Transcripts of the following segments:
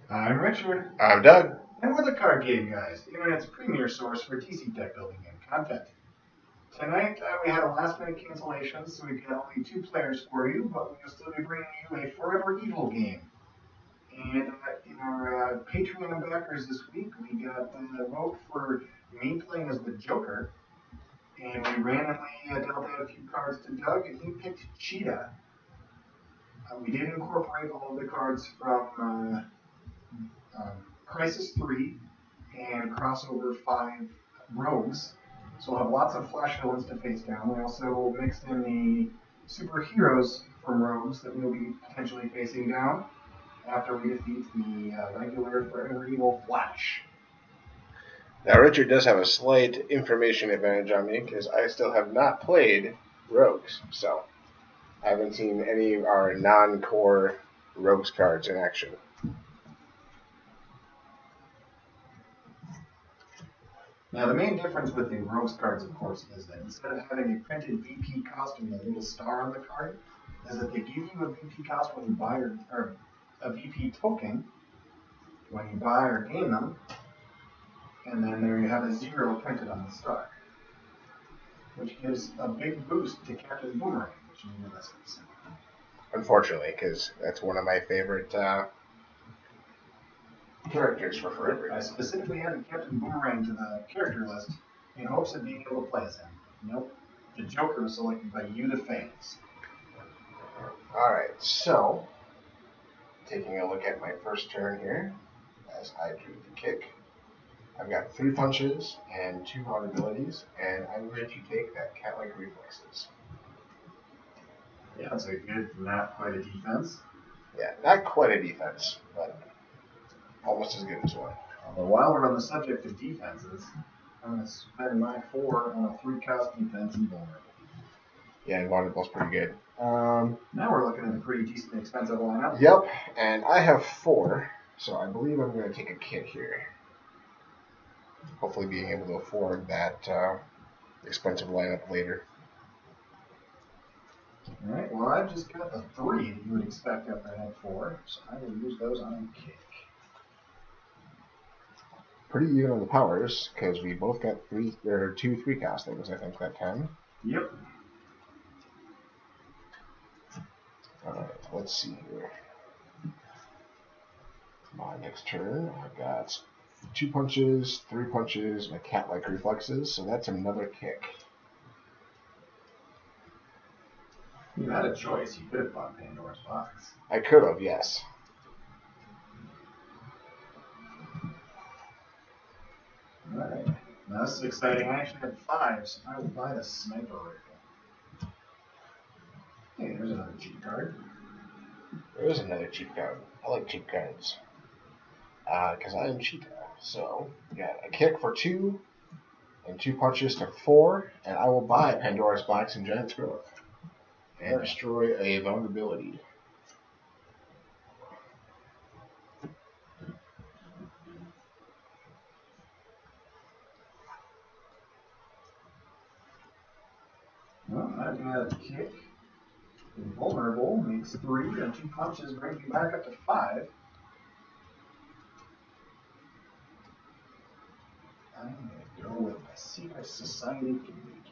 I'm Richard, I'm Doug. and we're the Card Game Guys, the internet's premier source for TC deck building and content. Tonight, we had a last-minute cancellation, so we've got only 2 players for you, but we'll still be bringing you a Forever Evil game. And in our Patreon backers this week, we got the vote for me playing as the Joker, and we randomly dealt out a few cards to Doug, and he picked Cheetah. We did incorporate all of the cards from Crisis 3 and Crossover 5 Rogues. So we'll have lots of flash villains to face down. We also mixed in the superheroes from Rogues that we'll be potentially facing down after we defeat the regular Forever Evil Flash. Now, Richard does have a slight information advantage on me because I still have not played Rogues, so I haven't seen any of our non-core Rogues cards in action. Now, the main difference with the Rogues cards, of course, is that instead of having a printed VP costume and a little star on the card, is that they give you a VP costume when you buy or a VP token when you buy or gain them, and then there you have a 0 printed on the star, which gives a big boost to Captain Boomerang, which you need less of. Unfortunately, because that's one of my favorite characters for Forever. I specifically added Captain Boomerang to the character list in hopes of being able to play as him. Nope. The Joker was selected by you, the fans. Alright, so, taking a look at my first turn here, as I drew the kick, I've got 3 punches and 2 vulnerabilities, and I'm going to take that cat-like reflexes. Yeah, that's a good, not quite a defense. Yeah, not quite a defense, but almost as good as one. Although while we're on the subject of defenses, I'm going to spend my 4 on a 3-cost defense invulnerable. Yeah, invulnerable's pretty good. Now we're looking at a pretty decent expensive lineup. Yep, and I have 4, so I believe I'm going to take a kit here. Hopefully being able to afford that expensive lineup later. Alright, well I've just got the 3 that you would expect after I had 4, so I will use those on a kick. Pretty even on the powers, because we both got 2 3-cost things, I think, that time. Yep. Alright, let's see here. My next turn, I've got 2 punches, 3 punches, my cat-like reflexes, so that's another kick. You had a choice. You could have bought Pandora's Box. I could have, yes. Alright. Now this is exciting. I actually had 5, so I will buy the sniper rifle. Hey, there's another cheat card. There is another cheat card. I like cheat cards. Because I am Cheetah. So, got a kick for 2, and 2 punches to 4, and I will buy Pandora's Box and Giant's Growth. And destroy a vulnerability. Well, I've got a kick. Invulnerable makes 3, and 2 punches brings me back up to 5. I'm going to go with my Secret Society Gatekeeper.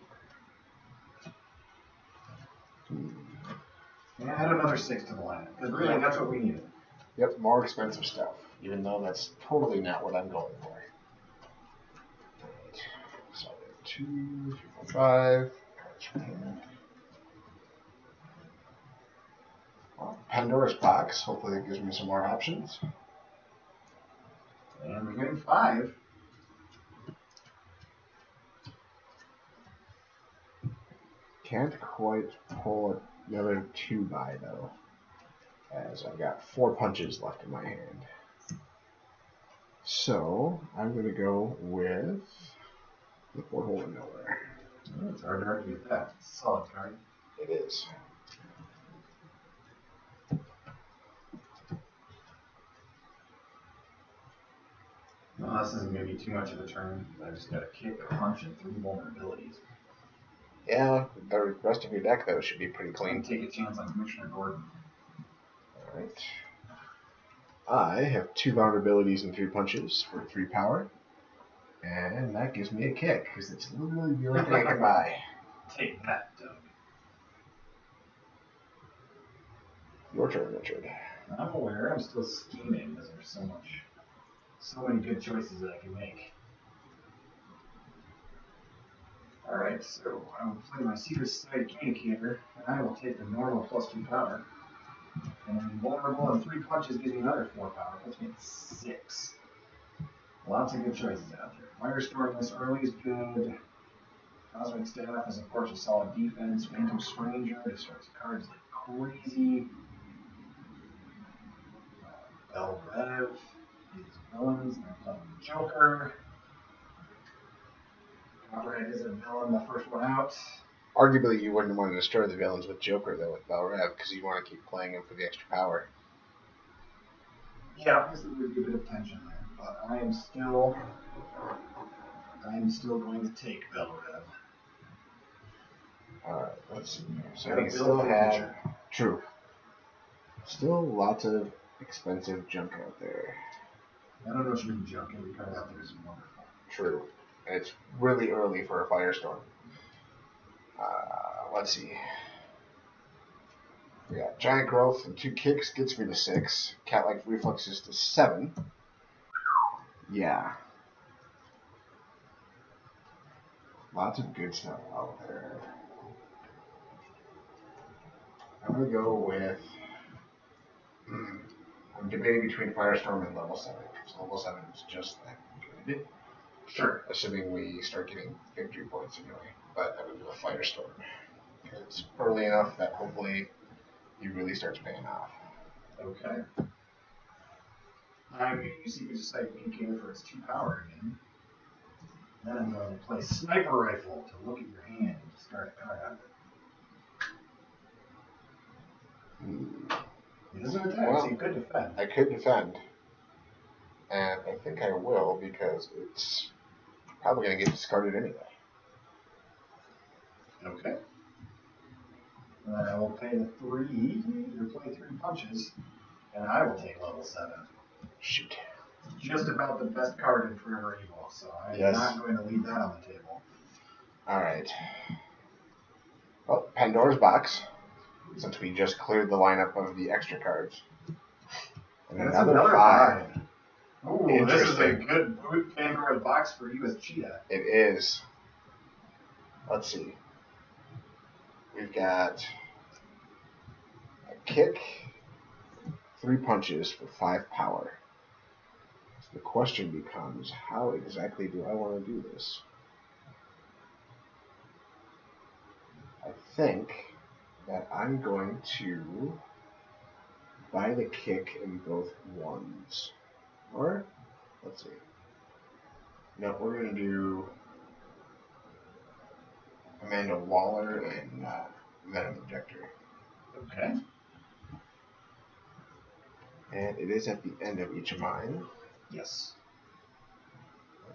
And add another 6 to the lineup, because really that's what we needed. Yep, more expensive stuff, even though that's totally not what I'm going for. Right. So, 2, 3, 4, 5. Well, Pandora's Box. Hopefully that gives me some more options. And we're getting 5. Can't quite pull the other 2 by, though, as I've got 4 punches left in my hand. So, I'm going to go with the Porthole of Nowhere. It's hard to argue with that. It's a solid card. It is. Well, this isn't going to be too much of a turn. I just got a kick, a punch, and 3 vulnerabilities. Yeah, the rest of your deck, though, should be pretty clean. Take a chance on Commissioner Gordon. Alright. I have 2 vulnerabilities and 3 punches for 3 power. And that gives me a kick, because it's literally the only thing I can buy. Take that, Doug. Your turn, Richard. I'm aware. I'm still scheming because there's so many good choices that I can make. Alright, so I will play my Secret Society Communicator, and I will take the normal +2 power. And then vulnerable and 3 punches gives me another 4 power, puts me at 6. Lots of good choices out there. Firestorm this early is good. Cosmic Staff is, of course, a solid defense. Phantom Stranger destroys cards like crazy. Bell Rev is villains. I'm playing Joker. Copperhead is a villain, the first one out. Arguably, you wouldn't want to destroy the villains with Joker, though, with Belrev, because you want to keep playing him for the extra power. Yeah, obviously there would be a bit of tension there, but I am still going to take Belrev. Alright, let's see. So Gotta we build still for the have... future. True. Still lots of expensive junk out there. I don't know what you mean junk. Every card out there is wonderful. True. And it's really early for a Firestorm. Let's see. We got Giant Growth and 2 kicks gets me to 6. Cat-like Reflexes to 7. Yeah. Lots of good stuff out there. I'm going to go with... I'm debating between Firestorm and level 7. So level 7 is just that good. Sure. Assuming we start getting victory points anyway. But I would do a Firestorm. It's early enough that hopefully he really starts paying off. Okay. I'm going to use Secret Society Communicator for its 2 power again. Then I'm going to play Sniper Rifle to look at your hand and discard a card out of it. It doesn't attack, Well, so you could defend. I could defend. And I think I will because it's probably going to get discarded anyway. Okay. And then I will pay the 3, or play 3 punches, and I will take level 7. Shoot. Just about the best card in Forever Evil, so I'm Yes. not going to leave that on the table. Alright. Well, Pandora's Box, since we just cleared the lineup of the extra cards. And That's another 5. Ooh, this is a Interesting. good boot Pandora's Box for you as Cheetah. It is. Let's see. We've got a kick, 3 punches for 5 power. So the question becomes, how exactly do I want to do this? I think that I'm going to buy the kick in both ones. Or, let's see. No, we're going to do Amanda Waller and Venom Injector. Okay. And it is at the end of each of mine. Yes.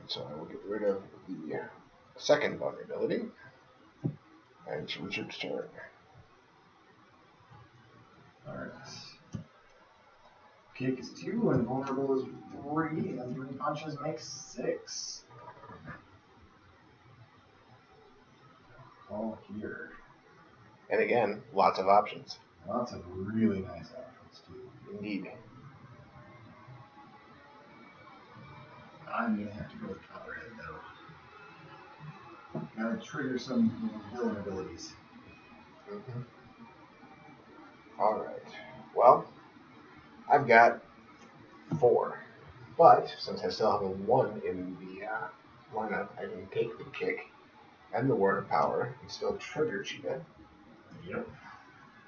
And so I will get rid of the second vulnerability. And it's Richard's turn. Alright. Kick is 2, and vulnerable is 3, and 3 punches makes 6. All here. And again, lots of options. Lots of really nice options, too. Indeed. I'm going to have to go with Copperhead, though. Gotta trigger some villain abilities. Mm-hmm. Alright. Well, I've got 4. But, since I still have a 1 in the lineup, I can take the kick and the Word of Power and still trigger Cheetah. Yep.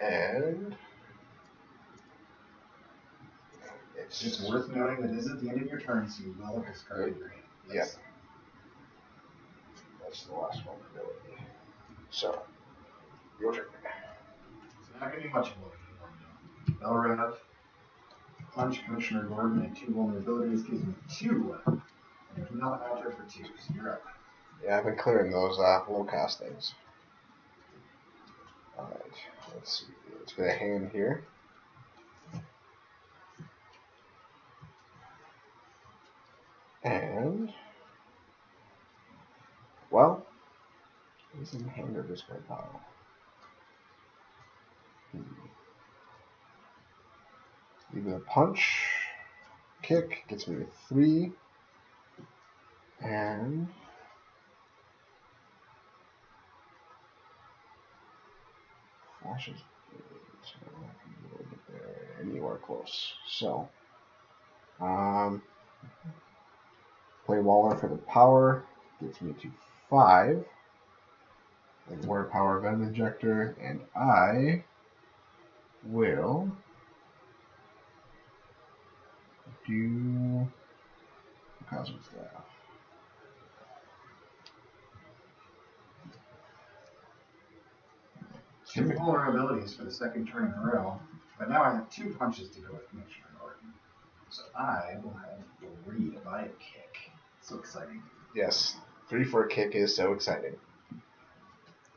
And It's worth noting that it is at the end of your turn, so you will have discarded your hand. Yes. That's the last vulnerability. So, your turn. It's not going to be much of a Belrev, Punch, Commissioner Gordon, and 2 vulnerabilities gives me 2. And there's nothing out there for 2, so you're up. Yeah, I've been clearing those low cost things. Alright, let's see. Let's get a hand here. And, well, he's in hand or discard pile. Either a punch, kick, gets me to 3, and flashes anywhere close. So, play Waller for the power, gets me to 5. And Word Power Venom Injector, and I will do Cosmic Staff. Two vulnerabilities for the second turn in a row, but now I have 2 punches to go with Commissioner Norton. So I will have 3 to buy a kick. So exciting. Yes, 3 for a kick is so exciting.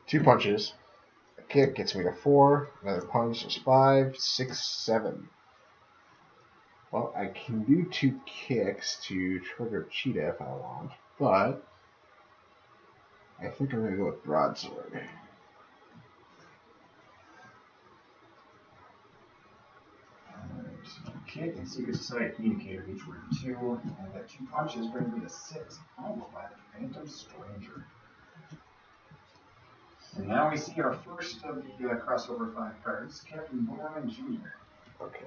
2 punches. A kick gets me to 4. Another punch is 5, 6, 7. Well, I can do 2 kicks to trigger Cheetah if I want, but I think I'm going to go with Broadsword. Kick and Secret Society Communicator, each worth 2, and that 2 punches bring me to 6. I will buy the Phantom Stranger. And now we see our first of the crossover 5 cards, Captain Boomerang Jr. Okay.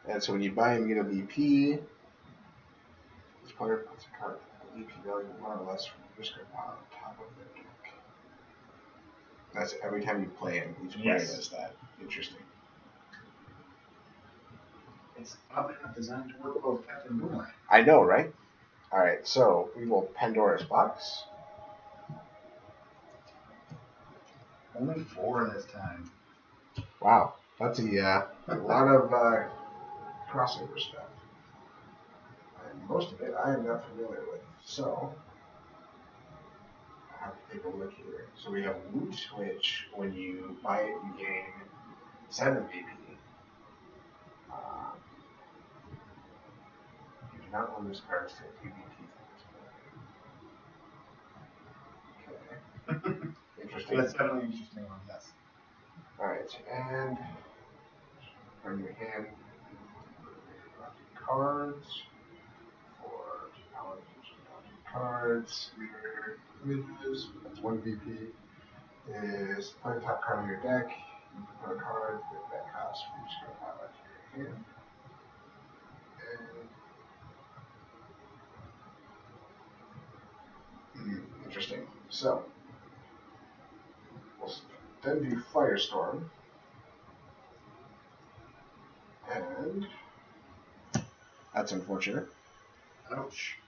And so when you buy him, you get a VP. Each player puts a card with a VP value more or less from the discard pile on top of their deck. That's every time you play him, each player does that. Interesting. It's probably not designed to work well with Captain Boomerang. I know, right? Alright, so we will Pandora's Box. Only 4 this time. Wow, that's a lot of crossover stuff. And most of it I am not familiar with. So, I have to take a look here. So we have Woot, which when you buy it, you gain 7 VP. You do not own this card to take 2 VP. Okay. Interesting. That's definitely an interesting one, yes. Alright, and from your hand, cards. For cards, reader images, that's 1 VP. Is play the top card of your deck, you can put a card with that cost from each card pile into your hand. And interesting. So we'll then do Firestorm. And that's unfortunate. Ouch.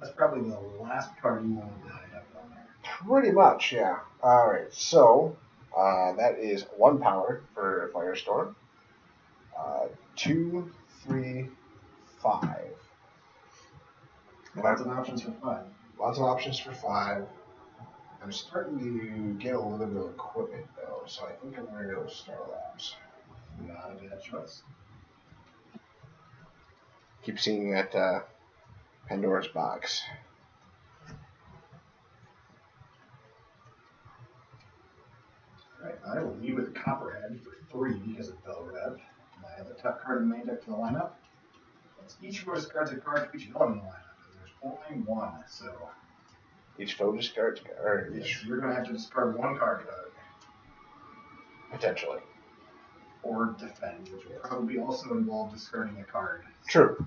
That's probably the last card you wanted to have on there. Pretty much, yeah. Alright, so that is 1 power for Firestorm. 2, 3, 5. Lots of options for 5. Lots of options for 5. I'm starting to get a little bit of equipment though, so I think I'm going to go with Star Labs. Not a bad choice. Keep seeing that Pandora's Box. Alright, I will lead with Copperhead for 3 because of Bell Rev. I have the top card in the main deck to the lineup. That's each row discards a card for each element in the lineup. There's only 1, so Each foe discards, or yes, you're going to have to discard 1 card potentially. or defend, which will probably also involve discarding a card. True.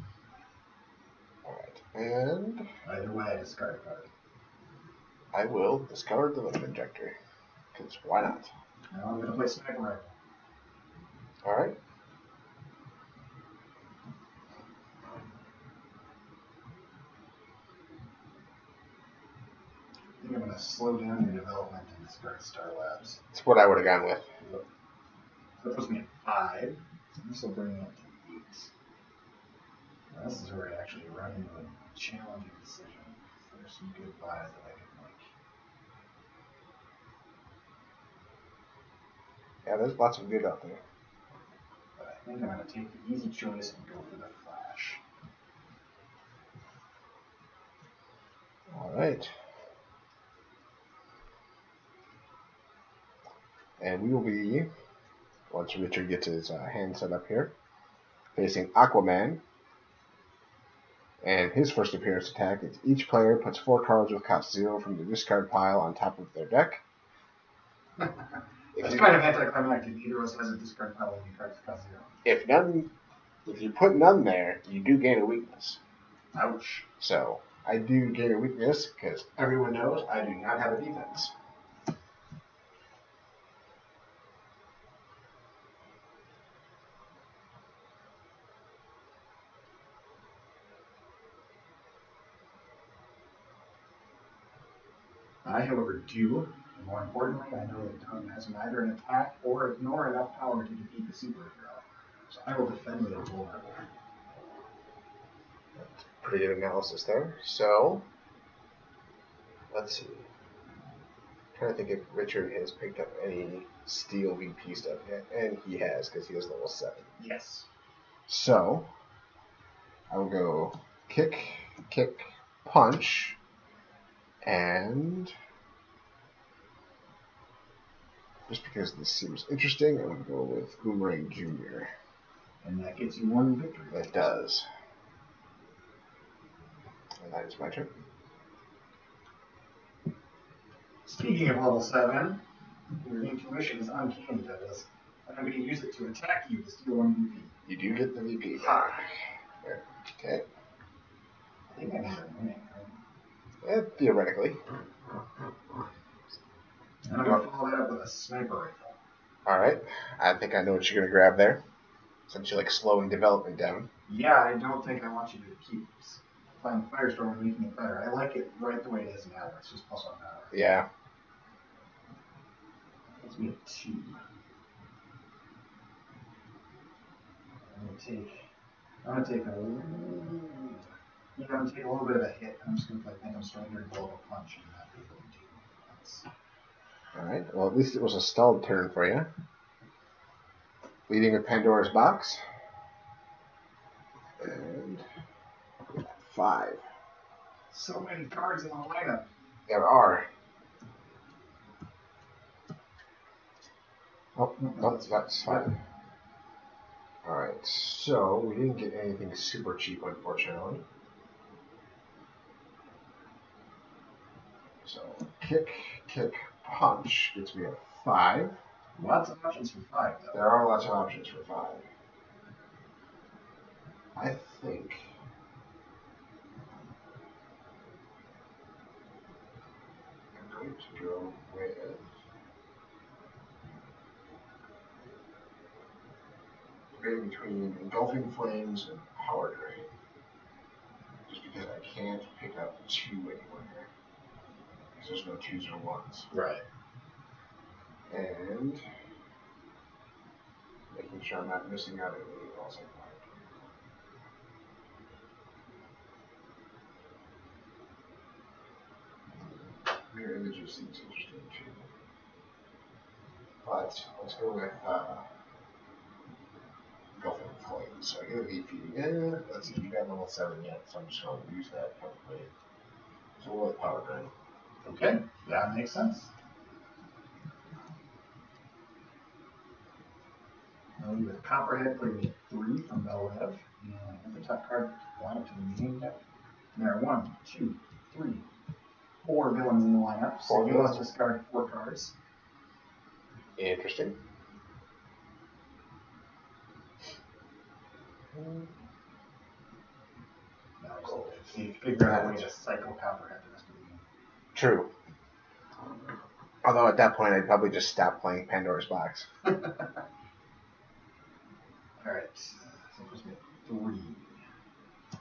Alright, and Either way, I discard a card. I will discard the Venom Injector. Because why not? Now I'm going to play Sniper Rifle. Alright. I think I'm going to slow down your development and discard Star Labs. That's what I would have gone with. So that puts me at 5. This will bring me up to 8. Now this is where I actually run into a challenging decision. There's some good buys that I can make. Yeah, there's lots of good out there. But I think I'm going to take the easy choice and go for the Flash. Alright. And we will be, once Richard gets his hand set up here, facing Aquaman. And his first appearance attack is each player puts 4 cards with cost 0 from the discard pile on top of their deck. It's kind of anticlimactic. Neither of us has a discard pile of any cards with cost 0. If you put none there, you do gain a weakness. Ouch. So I do gain a weakness because everyone knows I do not have a defense. I, however, do. And more importantly, I know that Tom has neither an attack or ignore enough power to defeat the superhero. So I will defend the vulnerable. That's pretty good analysis there. So, let's see. I'm trying to think if Richard has picked up any steel VP stuff yet. And he has, because he is level 7. Yes. So, I will go kick, punch, and just because this seems interesting, I'm going to go with Boomerang Jr. And that gets you 1 victory. That does. And that is my turn. Speaking of level 7, your intuition is uncanny, Douglas. And I'm going to use it to attack you to steal 1 VP. You do get the VP. There. Okay. I think I need a winning, right? Theoretically. And I'm going to follow that up with a sniper rifle. Alright. I think I know what you're going to grab there. Since you like slowing development down. Yeah, I don't think I want you to keep playing Firestorm and making it better. I like it right the way it is now. It's just +1 power. Yeah. Gives me a 2. I'm gonna take a little bit of a hit. I'm just gonna play Phantom Stranger and blow up a punch and not be able to do anything else. Alright. Well, at least it was a stalled turn for you. Leading with Pandora's Box. And 5. So many cards in the lineup. There are. Oh, no, that's fine. Alright, so we didn't get anything super cheap, unfortunately. So, kick, punch gets me a 5. Lots of options for 5, though. There are lots of options for 5. I think I'm going to go with debating between Engulfing Flames and Power Drain. Just because I can't pick up 2 anywhere. Because there's no 2s or 1s. Right. And making sure I'm not missing out on anything else I find. Mirror images seems interesting too. But let's go with Engulfing Flames. So I get a VP. Yeah, let's see, you got level 7 yet, so I'm just going to use that probably. So we'll let Power Drain. Okay, that makes sense. With Copperhead putting me 3 from Belrev, and the top card lineup to the main deck. And there are 1, 2, 3, 4 villains in the lineup, so you must discard 4 cards. Interesting. Now, you figure out a way to cycle Copperhead the rest of the game. True. Although at that point I'd probably just stop playing Pandora's Box. Alright, so just make 3,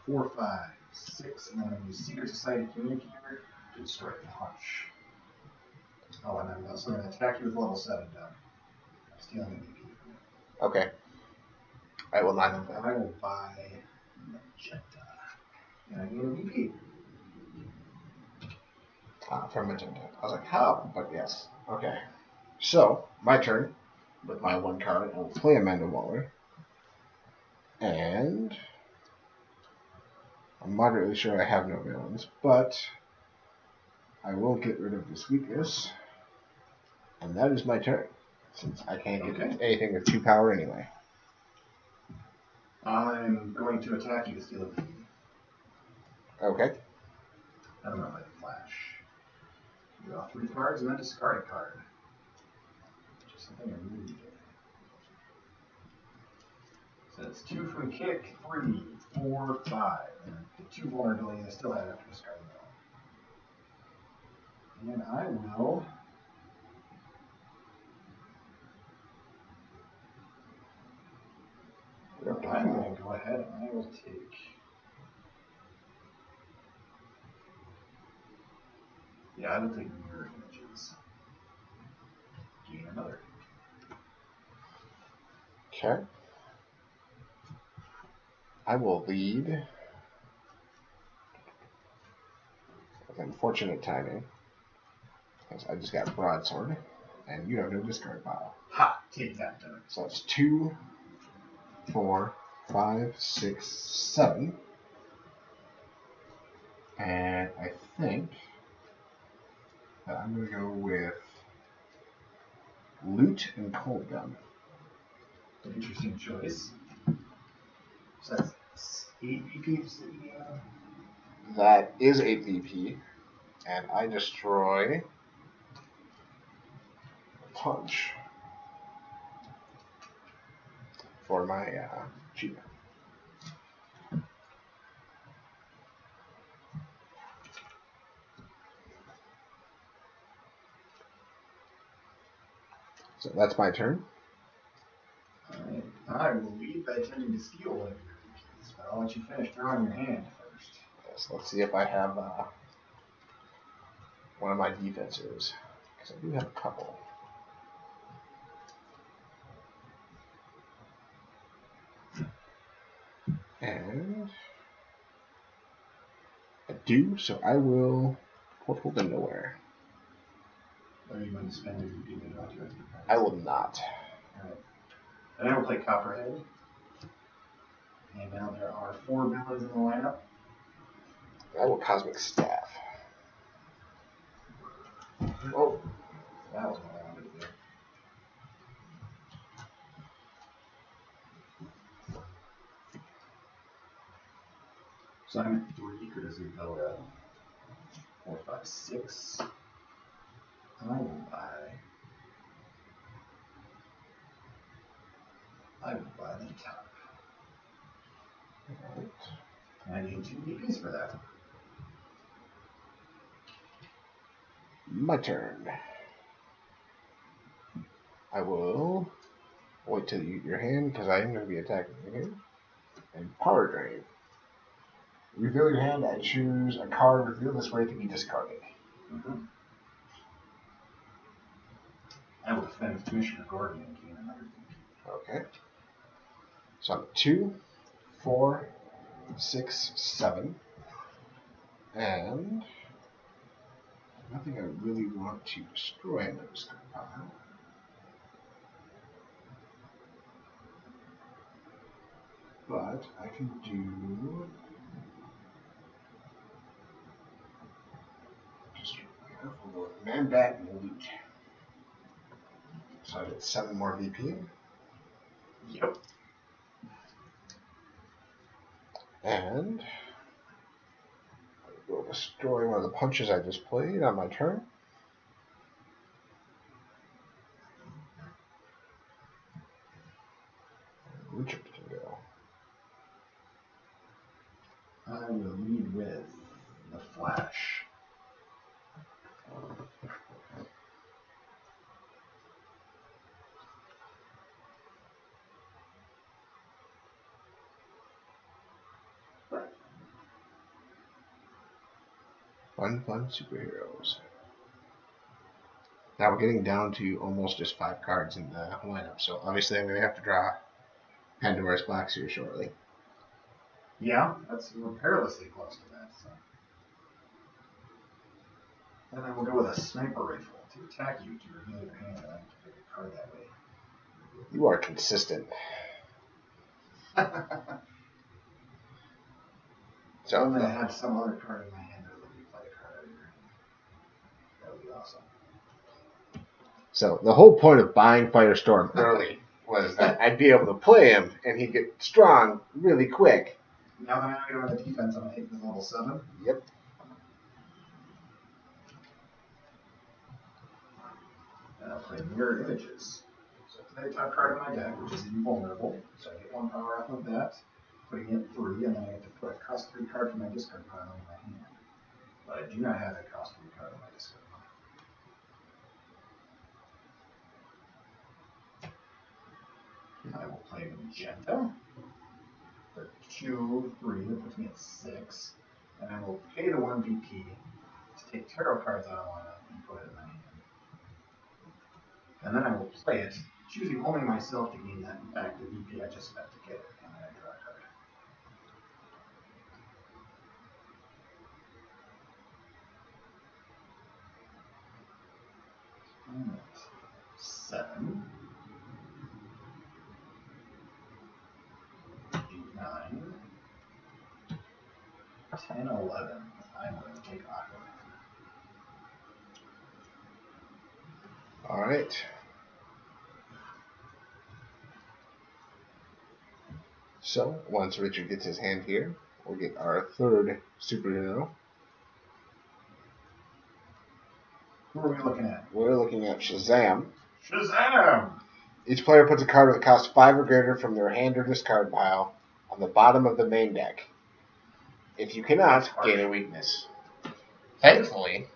4, 5, 6, and then I'm going to use Secret Society Communicator to destroy the punch. Oh, and I'm also going to attack you with level 7 down. I'm stealing an EP. Okay. I will not do that. I will buy Magenta. And I get an EP. From Magenta. I was like, how? But yes. Okay. So, my turn. With my 1 card, I will play Amanda Waller. And I'm moderately sure I have no villains, but I will get rid of this weakness, and that is my turn, since I can't get anything with 2 power anyway. I'm going to attack you to steal a key. Okay. I don't know, like flash. You draw 3 cards and then discard a card. Just something I really did. So it's 2 from kick, 3, 4, 5. And 2 vulnerability, I still have to discard them. And I will. I'm going to go ahead and I will take. Yeah, I will take mirror images. Gain another. Okay. I will lead with unfortunate timing, because I just got broadsword, and you have no discard pile. Ha! Take that, Doug. So it's 2, 4, 5, 6, 7. And I think that I'm going to go with Loot and Cold Gun. An interesting choice. So that's 8 VP. That is 8 VP, and I destroy Punch for my achievement. So that's my turn. Alright. I will lead by attempting to steal one of your VPs, but I'll let you finish drawing your hand first. Yes, let's see if I have one of my defenses, because I do have a couple. And I do, so I will portal to nowhere. Are you going to spend your VP to draw 2 extra cards? I will not. Alright. And I will play Copperhead. And now there are 4 villains in the lineup. I will Cosmic Staff. Oh, That was what I wanted to do. So I'm at 3 because we go to 4, 5, 6. I will buy the top. right. And I need 2 VPs for that. My turn. I will wait till you eat your hand, because I am going to be attacking you here. And Power Drain. Reveal your hand and choose a card revealed this way to be discarded. Mm-hmm. I will defend with Commissioner Gordon and gain another VP. Okay. So I'm 2, 4, 6, 7. And nothing I really want to destroy in the discard pile. But I can do just we'll go with Man-Bat and Loot. So I get 7 more VP. Yep. And I will destroy one of the punches I just played on my turn. And Richard can go. I will lead with the Flash. Fun superheroes. Now we're getting down to almost just 5 cards in the lineup, so obviously I'm going to have to draw Pandora's Box here shortly. Yeah, we're perilously close to that. So. And then we'll go with a sniper rifle to attack you to reveal your hand, and I can pick a card that way. You are consistent. So I'm going to have some other card in my hand that will let me play a card out of your hand. awesome. So the whole point of buying Firestorm early was that I'd be able to play him, and he'd get strong really quick. Now that I know the defense, I'm going to take this level 7. Yep. And I'll play Mirror Images. So play the top card of my deck, which is invulnerable. So I get 1 power off of that, putting in 3, and then I get to put a cost 3 card from my discard pile in my hand. But I do not have a cost 3 card in my discard pile. I will play Magenta for 2, 3, that puts me at 6. And I will pay the 1 VP to take tarot cards out of lineup and put it in my hand. And then I will play it, choosing only myself to gain that back the VP I just spent to get it, and then I draw a card. I'm at 7. 8, 9, 10, 11. I'm going to take Aquaman. All right. So once Richard gets his hand here, we'll get our third superhero. Who are we looking at? We're looking at Shazam. Shazam! Each player puts a card with a cost 5 or greater from their hand or discard pile on the bottom of the main deck. If you cannot, gain a weakness. Thankfully,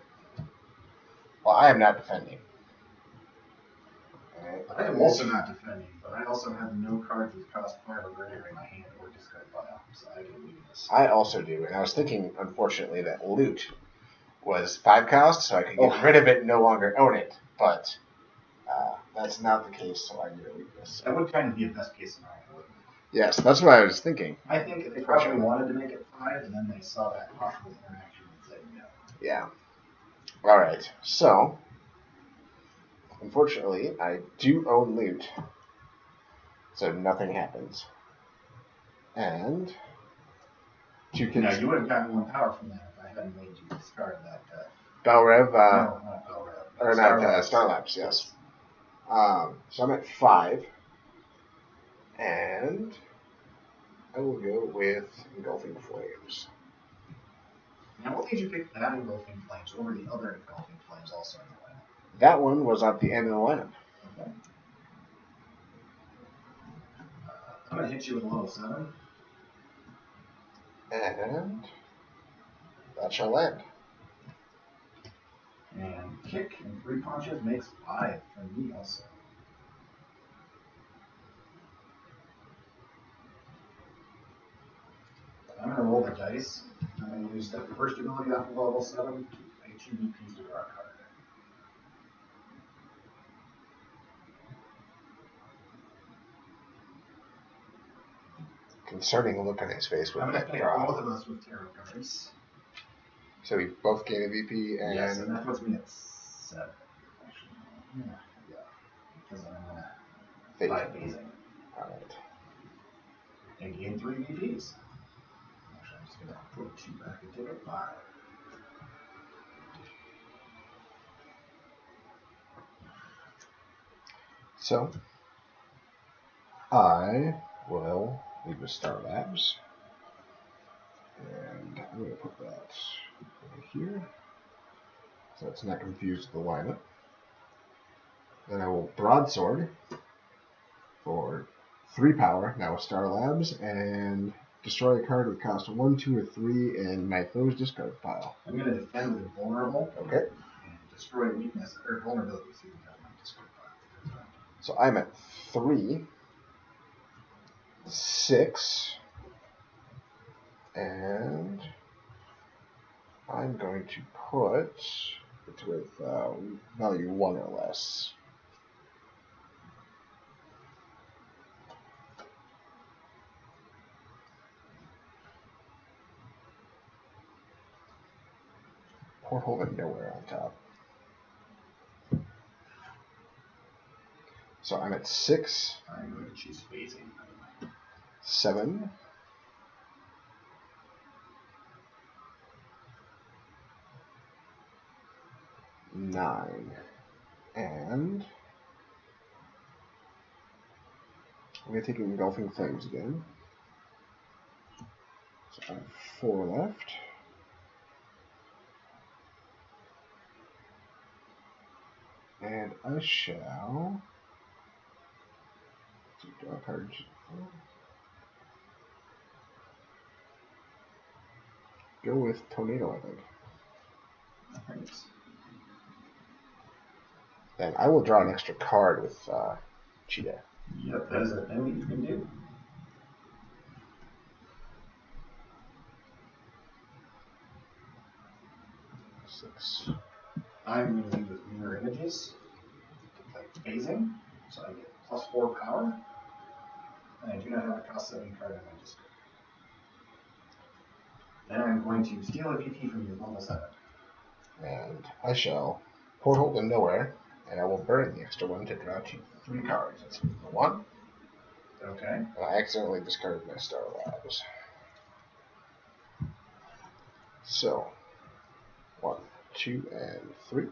well, I am not defending. I am also not defending, but I also have no cards with cost 5 or greater in my hand or discard pile, so I get weakness. I also do, and I was thinking, unfortunately, that loot was 5 cost, so I could get rid of it and no longer own it, but that's not the case, so I get a weakness. That would kind of be a best case scenario, wouldn't it? Yes, that's what I was thinking. I think they probably wanted to make it 5, and then they saw that possible interaction and said no. Yeah. All right, so unfortunately, I do own loot, so nothing happens. And Now, you would have gotten 1 power from that if I hadn't made you discard that. Belrev, No, not Belrev. or not Starlabs, yes. So I'm at 5, and I will go with Engulfing Flames. Now, what made you pick that Engulfing Flames over the other Engulfing Flames also in the lineup? That one was at the end of the lineup. Okay. I'm going to hit you with a level 7. And that shall land. And kick and 3 punches makes 5 for me also. I'm going to roll the dice. I'm going to use the first ability off of level 7 to pay 2 VPs to draw a card. Concerning look on his face with I'm going to that pay draw. both of us with tarot cards. So we both gain a VP, and Yes, and that puts me at 7. Actually, yeah. Because I'm 5 phasing. Alright. And gain 3 VPs. Actually, I'm just going to put 2 back and take a 5. So I will leave the Star Labs, and I'm going to put that over here so it's not confused with the lineup. Then I will Broadsword for 3 power, now with Star Labs, and destroy a card with cost 1, 2, or 3 in my foe's discard pile. I'm going to defend with vulnerable. Okay. And destroy weakness or vulnerability. So you can have my discard pile. So I'm at 3, 6, and I'm going to put it with value 1 or less. Porthole and nowhere on top. So I'm at 6, I'm going to choose phasing. 7, 9. And I'm going to take Engulfing Flames again. So I have 4 left. And I shall draw a card. Go with Tornado, I think. Right. Then I will draw an extra card with Cheetah. Yep, that is a thing that you can do. Six. I'm going to use Mirror Images to play phasing, so I get +4 power. And I do not have a cost 7 card in my discard. Then I'm going to steal a PT from you, level 7. And I shall Portal to Nowhere, and I will burn the extra one to draw 3 cards. That's 1. Okay. And I accidentally discarded my Star Labs. So, 1, 2, and 3.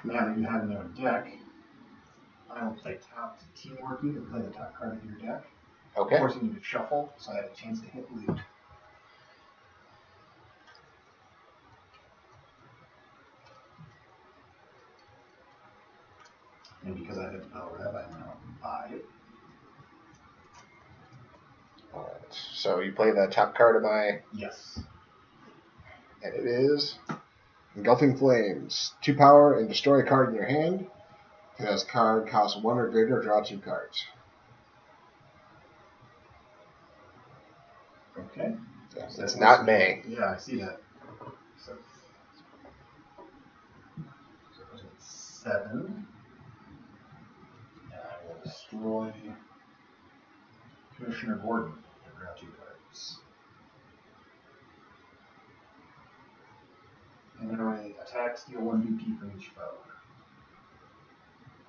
Now that you have no deck, I'll play top Teamwork You to play the top card of your deck. Okay. Forcing you to shuffle, so I have a chance to hit loot. And because I hit the Bell Rev, I'm now 5. Alright. So you play the top card of my. Yes. And it is Engulfing Flames. 2 power and destroy a card in your hand. If this card costs 1 or greater, draw 2 cards. Okay. Yeah, So it's that not was- May. Yeah, I see that. So it was at 7. And I will destroy Commissioner Gordon to draw 2 cards. And then I attack, steal 1 BP from each foe.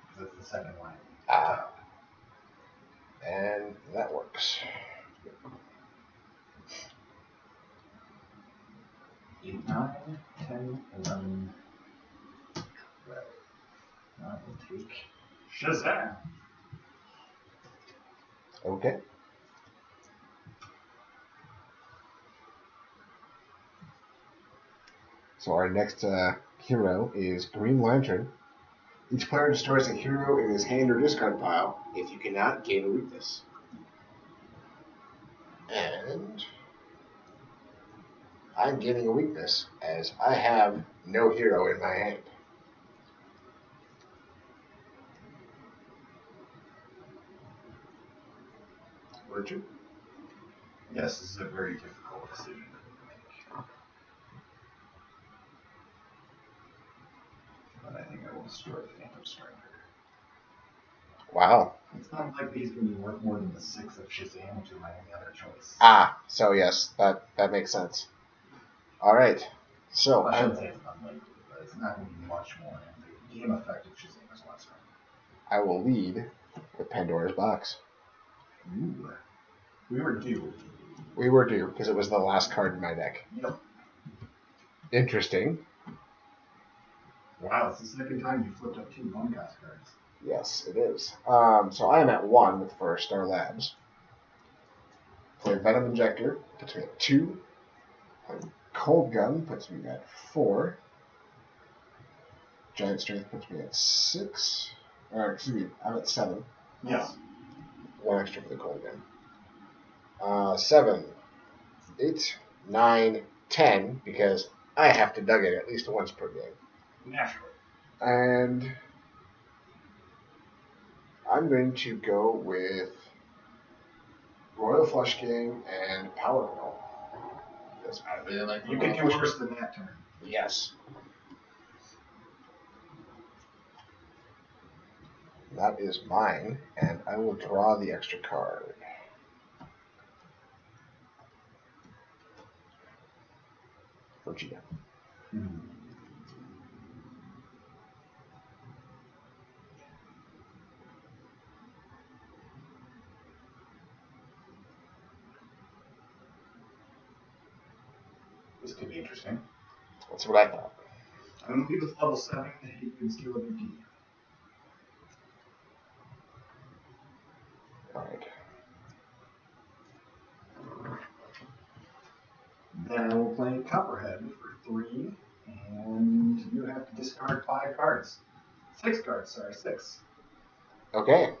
Because that's the second line. Ah. And that works. 8, 9, 10, 11, 12. I will take Shazam. Okay. So our next hero is Green Lantern. Each player destroys a hero in his hand or discard pile. If you cannot, gain a weakness. And I'm gaining a weakness as I have no hero in my hand. Richard? Yes, this is a very difficult decision to make. But I think I will destroy the Phantom Striker. Wow. It's not like these can be worth more than the 6 of Shazam, which is my only other choice. Ah, so yes, that makes sense. All right. So I shouldn't say it's unlikely, but it's not going to be much more. And the game effect of Shazam is less. I will lead with Pandora's Box. Ooh. We were due. We were due because it was the last card in my deck. Yep. Interesting. Wow, it's the second time you flipped up 2 1-cost cards. Yes, it is. So I am at 1 with for Star Labs. Play Venom Injector, puts me at 2. Play Cold Gun, puts me at 4. Giant Strength puts me at 6. Or, excuse me, I'm at 7. Yes. 1 extra for the Cold Gun. 7, 8, 9, 10, because I have to dug it at least once per game. Naturally. And I'm going to go with Royal Flush Gang and Power Roll. Because I really like the You Royal can do Flush worse than that turn. Gang. Yes. That is mine, and I will draw the extra card. For Cheetah. This could be interesting. That's what I thought. And leave with level 7, you can steal a VP. Alright. Then I will play Copperhead for 3, and you have to discard 5 cards. 6 cards, sorry, 6. Okay.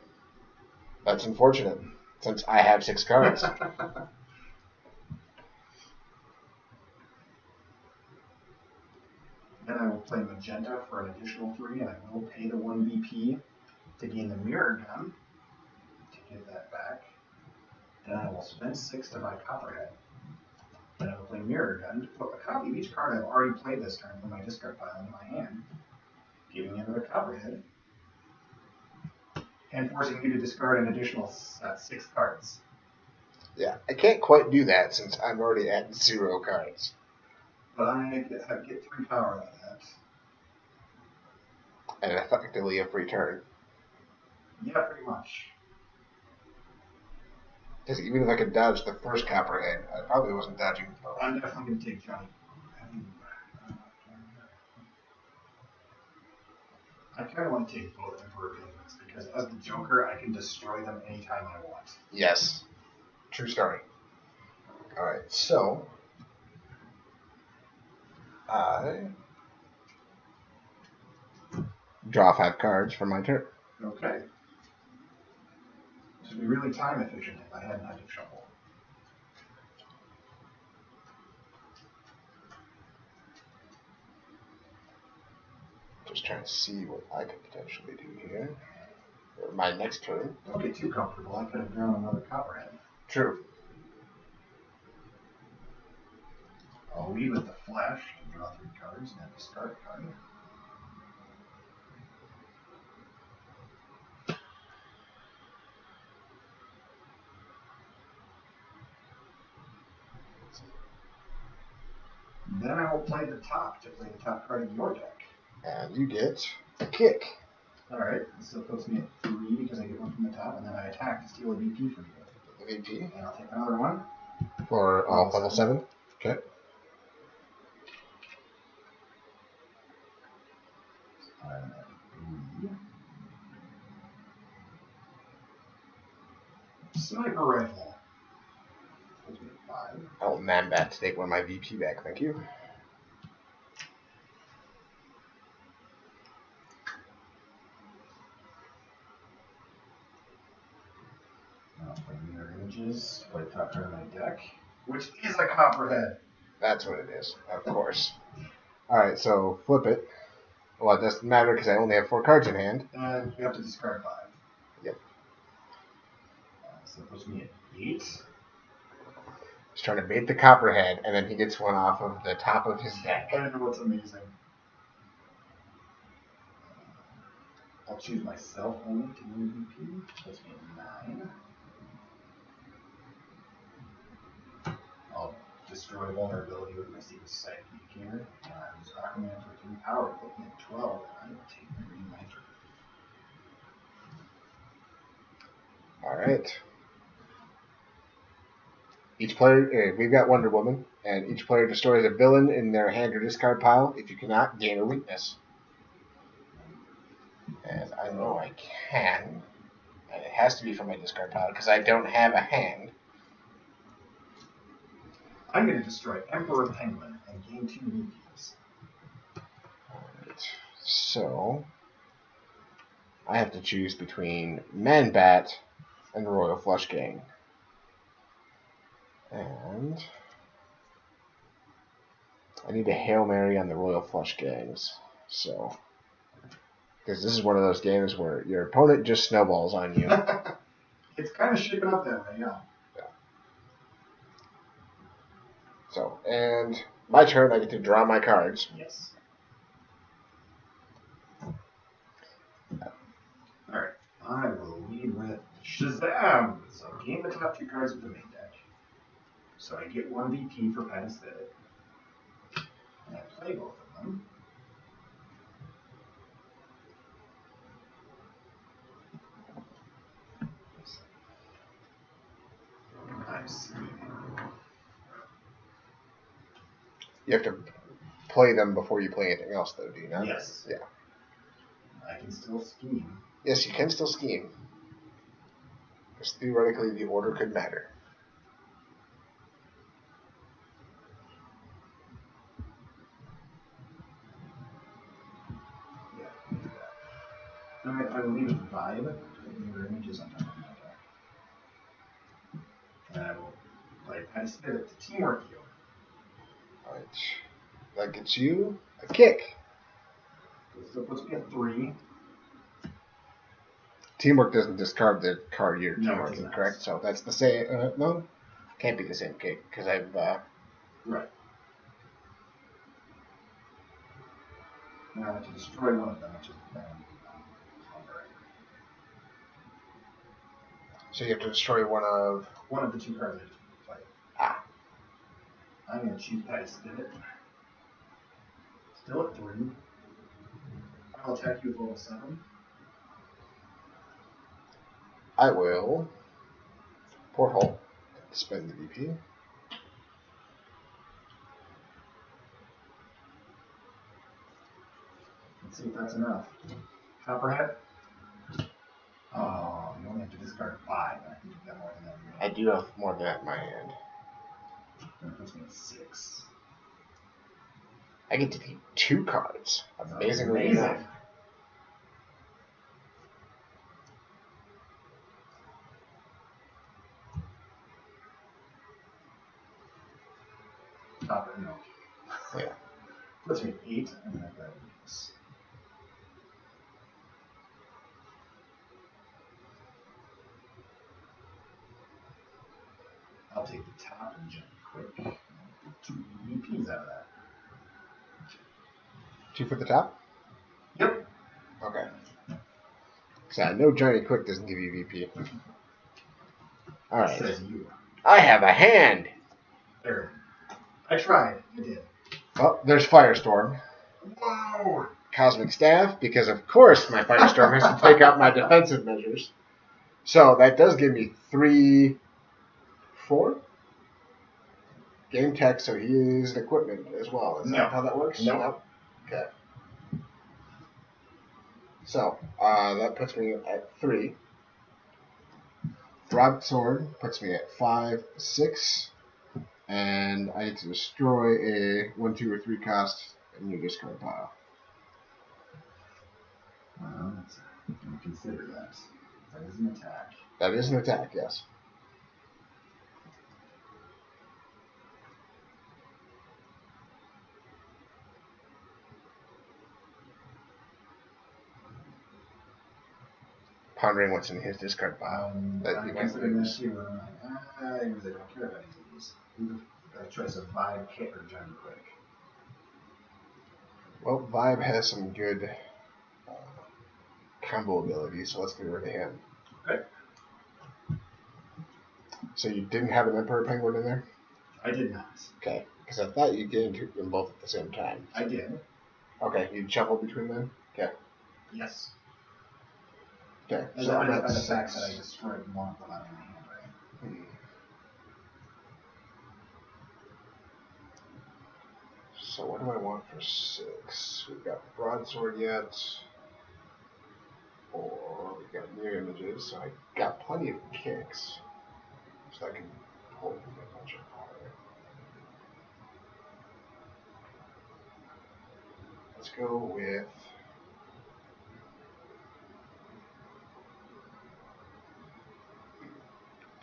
That's unfortunate, since I have 6 cards. Then I will play Magenta for an additional 3, and I will pay the 1 VP to gain the Mirror Gun to give that back. Then I will spend 6 to buy Copperhead. Then I will play Mirror Gun to put a copy of each card I've already played this turn from my discard pile into my hand, giving you another Copperhead, and forcing you to discard an additional 6 cards. Yeah, I can't quite do that since I'm already at 0 cards. But I get 3 power out of that. And effectively a free turn. Yeah, pretty much. Because even if I could dodge the first Copperhead, I probably wasn't dodging both. I'm definitely going to take Johnny. I kind of want to take both Emperor Penguins because as the Joker, I can destroy them anytime I want. Yes. True story. Alright, so I draw 5 cards for my turn. Okay. This would be really time efficient if I hadn't had to shuffle. Just trying to see what I could potentially do here. For my next turn. Don't get too comfortable. I could have drawn another Copperhead. True. I'll lead with the Flash to draw 3 cards and then discard a card. Then I will play the top to play the top card of your deck. And you get a kick. Alright, this still puts me at 3 because I get one from the top, and then I attack to steal a VP from you. The VP. And I'll take another one. For level 7. Okay. I'm at 3. Sniper rifle. Puts me at 5. I'll Man-Bat to take one of my VP back, thank you. I'll play Mirror Images, play the top card of my deck, which is a Copperhead. That's what it is, of course. Alright, so flip it. Well, it doesn't matter because I only have 4 cards in hand. And you have to discard 5. Yep. So that puts me at 8. He's trying to bait the Copperhead, and then he gets one off of the top of his deck. I know what's amazing. I'll choose myself only to win VP. Puts me at 9. I'll destroy vulnerability with my Secret Sight Indicator. And I use Aquaman for 3 power, put me at 12, and I will take the Green Lantern. Alright. Each player, we've got Wonder Woman, and each player destroys a villain in their hand or discard pile. If you cannot, gain a weakness. And I know I can, and it has to be from my discard pile because I don't have a hand. I'm going to destroy Emperor Penguin and gain 2 VPs. Alright, so I have to choose between Man-Bat and the Royal Flush Gang. And I need a Hail Mary on the Royal Flush Gangs. So, because this is one of those games where your opponent just snowballs on you. It's kind of shaping up that way, yeah. So, and my turn, I get to draw my cards. Yes. Alright, I will lead with Shazam! So gain the top 2 cards of the main deck. So I get 1 VP for Anesthetic. And I play both of them. I see. You have to play them before you play anything else, though, do you not? Yes. Yeah. I can still scheme. Yes, you can still scheme. Because theoretically, the order could matter. Yeah, I can do that. Alright, I will leave it vibe. Put your images on top of my deck. And I will play Petty Spirit to teamwork you. Alright. That gets you a kick. So it puts me at 3. Teamwork doesn't discard the card you're No, it teamworking, does not. correct? So that's the same. No, can't be the same kick because I've. Right. Now to destroy one of them, which is So you have to destroy one of. one of the 2 cards I just played. Ah. I'm going to choose Petty Spirit. Still at 3. I'll attack you with level 7. I will. Porthole. Spend the VP. Let's see if that's enough. Copperhead? Oh, you only have to discard 5. I think you've got more than that. I do have more than that in my hand. That puts me at 6. I get to keep 2 cards. Amazingly Amazing. enough. Copper, no. Yeah. Puts me at 8, and then I've got this. I'll take the top and jump quick. 2 EVPs out of that. 2 for the top? Yep. Okay. So I know Johnny Quick doesn't give you VP. Alright. Says you. I have a hand! There. I tried. I did. Oh, there's Firestorm. Whoa! Cosmic Staff, because of course my Firestorm has to take out my defensive measures. So that does give me 3, 4 game tech, so he is an equipment as well. Is No. that how that works? No. Okay. So that puts me at 3. Broadsword puts me at 5, 6, and I need to destroy a 1, 2, or 3 cost in your discard pile. Well, I'm going to consider that. That is an attack. That is an attack, yes. Pondering what's in his discard pile that I'm he might considering that lose. too. I really don't care about any of these. A choice of Vibe, Kick, or Johnny Quick. Well, Vibe has some good combo ability, so let's get rid of him. Okay. So you didn't have an Emperor Penguin in there? I did not. Okay, because I thought you gained them both at the same time. I did. Okay, you shuffled between them? Okay. Yes. Okay, As so by I'm at the fact 6. that I destroyed one of them out of my hand, right? So what do I want for 6? We've got Broadsword yet. Or we've got Mirror Images, so I got plenty of kicks. So I can hold a bunch of power. Let's go with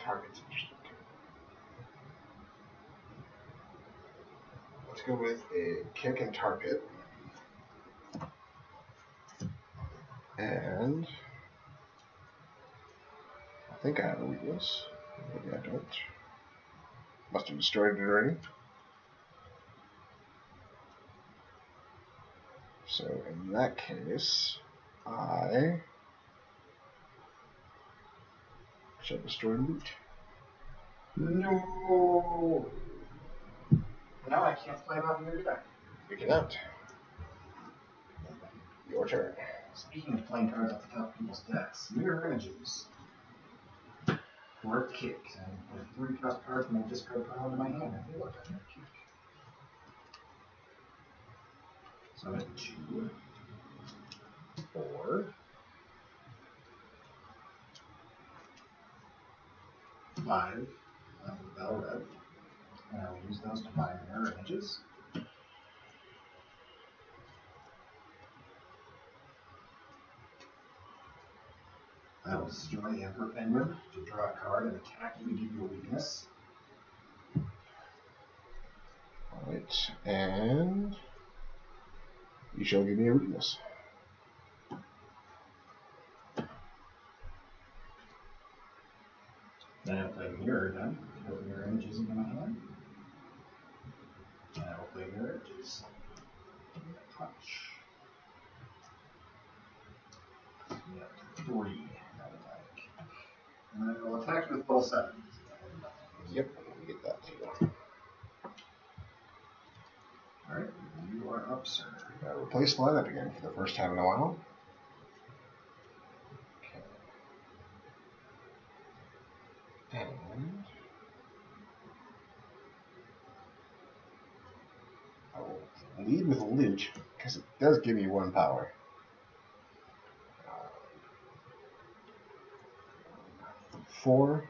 targets. Let's go with a kick and target. And I think I have a weakness. Maybe I don't. Must have destroyed it already. So in that case, I shall destroy loot. No! Now I can't play about your deck. Pick it out. Your turn. Speaking of playing cards off the top of people's decks, Mirror Images. For a kick. And with 3 cost cards from my discard pile into my hand. And look, I have a kick. So I'm at 2, 4, 5. That's the bell red. And I will use those to buy mirror images. I will destroy the Emperor Penguin to draw a card and attack you and give you a weakness. Alright, and you shall give me a weakness. Then I will play mirror then. Put mirror images into my hand. And I will play mirror images. Punch. Yep, 3. I would like. And I will attack with full 7. Yep, let me get that too. Alright, you are up, sir. Replace lineup again for the first time in a while. Okay. And I will lead with loot because it does give me 1 power. 4,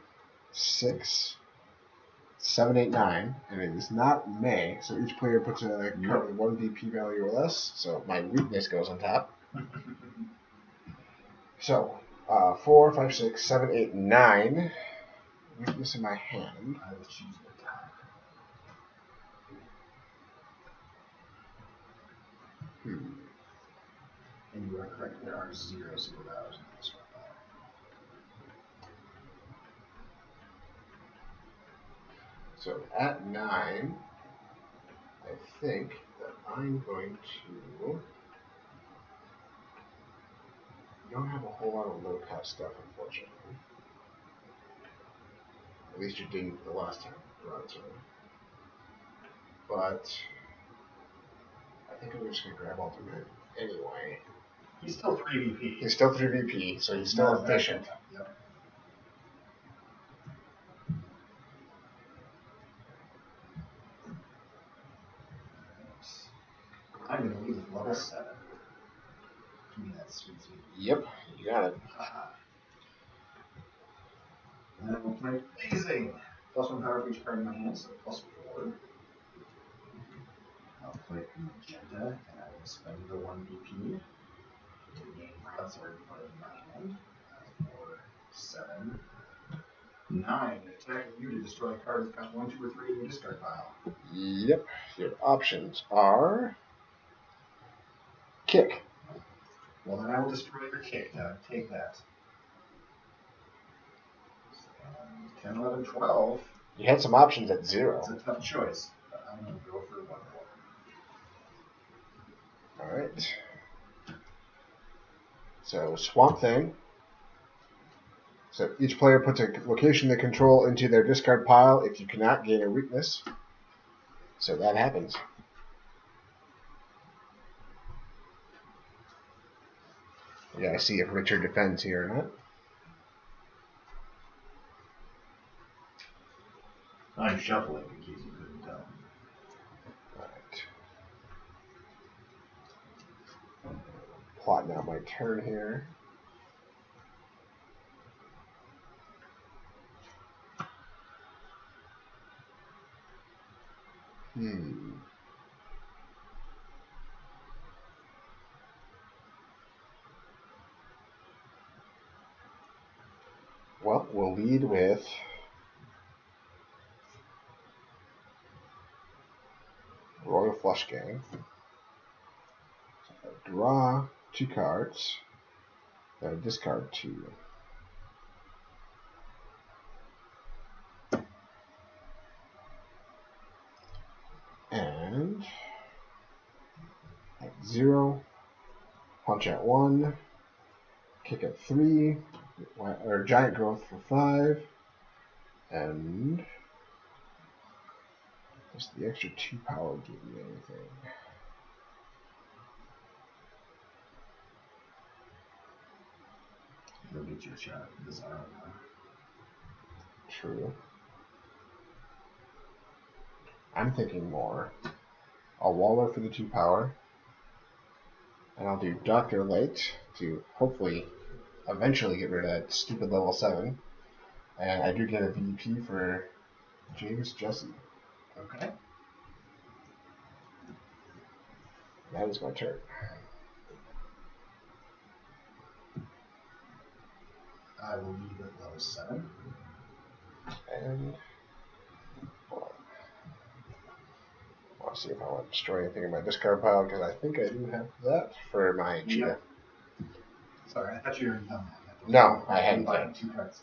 6, 7, 8, 9, and it is not May, so each player puts a card with 1 BP value or less, so my weakness goes on top. So, 4, 5, 6, 7, 8, 9. Weakness in my hand. I will choose the top. And you are correct, there are 0 single powers in this one. So at 9, I think that I'm going to. Don't have a whole lot of low-cost stuff, unfortunately. At least you didn't the last time around, sorry. But I think I'm just going to grab Ultimate anyway. He's still 3 VP. He's still 3 VP, so he's still efficient. Yep. I'm going to leave with level 7. Give me that sweet. Yep, you got it. And then we'll play Phasing. +1 power for each card in my hand, so +4. I'll play Magenta, and I will spend the 1 BP to gain broadsword part of my hand. 4, 7, 9. Attacking you to destroy a card with cost 1, 2, or 3 in your discard pile. Yep, your options are kick. Well, then I will destroy your kick. Now, take that. 10, 11, 12. You had some options at 0. It's a tough choice, but I'm going to go for 1 more. Alright. So, Swamp Thing. So, each player puts a location they control into their discard pile if you cannot gain a weakness. So, that happens. Yeah, I see if Richard defends here or not. I'm shuffling in case you couldn't tell. Alright. Plotting out my turn here. Well, we'll lead with Royal Flush Gang. So draw 2 cards. Then discard 2. And at 0, punch at 1, kick at 3, or Giant Growth for 5, and does the extra 2 power give you anything? You'll get your shot at this arm. True. I'm thinking more. A Waller for the 2 power, And I'll do Dr. Light to hopefully eventually get rid of that stupid level 7. And I do get a VP for James Jesse. Okay. That is my turn. I will lead with level 7. And hold on. I want to see if I want to destroy anything in my discard pile, because I think I do have that for my cheetah. Yep. Sorry, I thought you already done that. No, I hadn't buying done. 2 cards.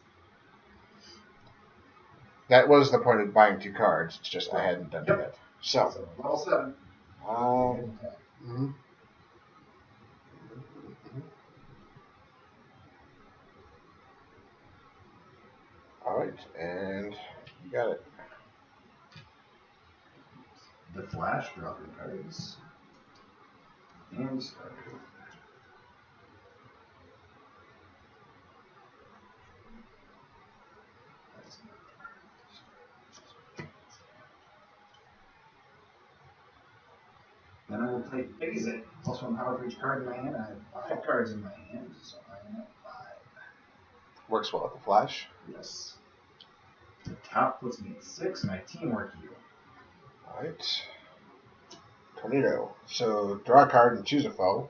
That was the point of buying 2 cards. It's just I hadn't done it Yep. yet. So, So level 7. mhm. All right, and you got it. The Flash, drop your cards. And start. Then I will play Phase It. Plus 1 power for each card in my hand. I have 5 cards in my hand, so I am at 5. Works well with the Flash. Yes. The top puts me at 6, my teamwork heal. All right. Tornado. So draw a card and choose a foe.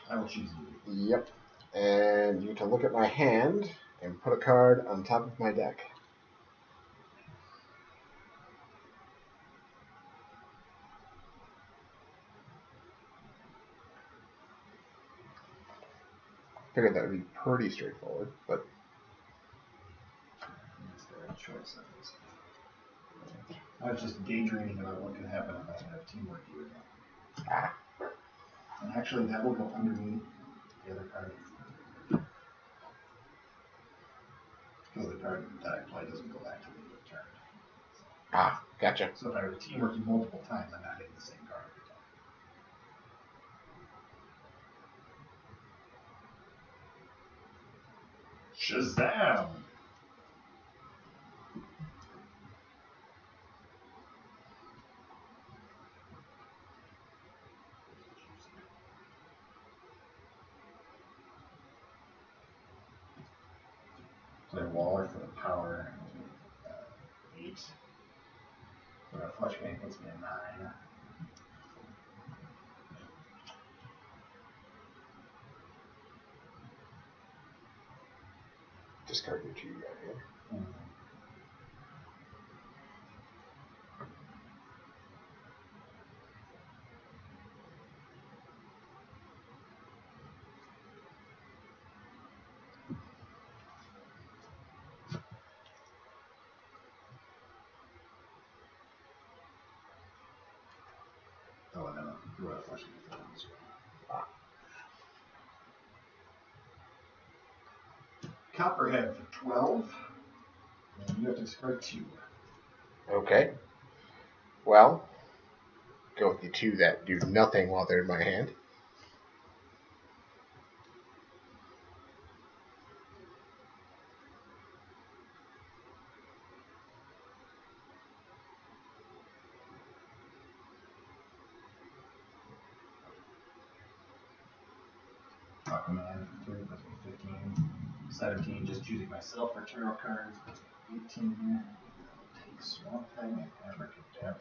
I will choose you. Yep. And you can look at my hand and put a card on top of my deck. Figured that would be pretty straightforward, but That's the choice. I was just daydreaming about what could happen if I have teamwork heal again. ah, And actually, that will go underneath the other card. Because the card that I play doesn't go back to the end of the turn. Gotcha. So if I were teamwork you multiple times, I'm not hitting the same card every time. Shazam! Play Waller for the power. 8. So a flush game puts me at 9. Discard your 2 you got here. Oh, and then I'll throw a flush game for them as well. Copperhead for 12. And you have to discard 2. Okay. Well, go with the 2 that do nothing while they're in my hand. Aquaman for 3 puts me 15. 17, just choosing myself for tarot cards. Puts me 18. Take Swamp Thing and Abracadabra.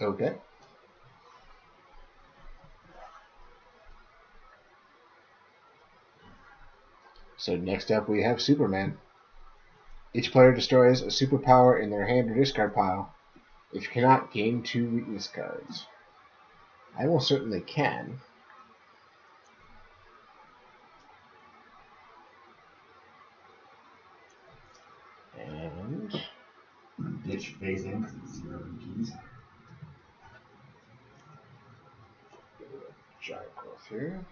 Okay. So next up we have Superman. Each player destroys a superpower in their hand or discard pile. If you cannot, gain 2 weakness cards. I most certainly can. And Ditch phase in because it's 0 keys. giant growth here.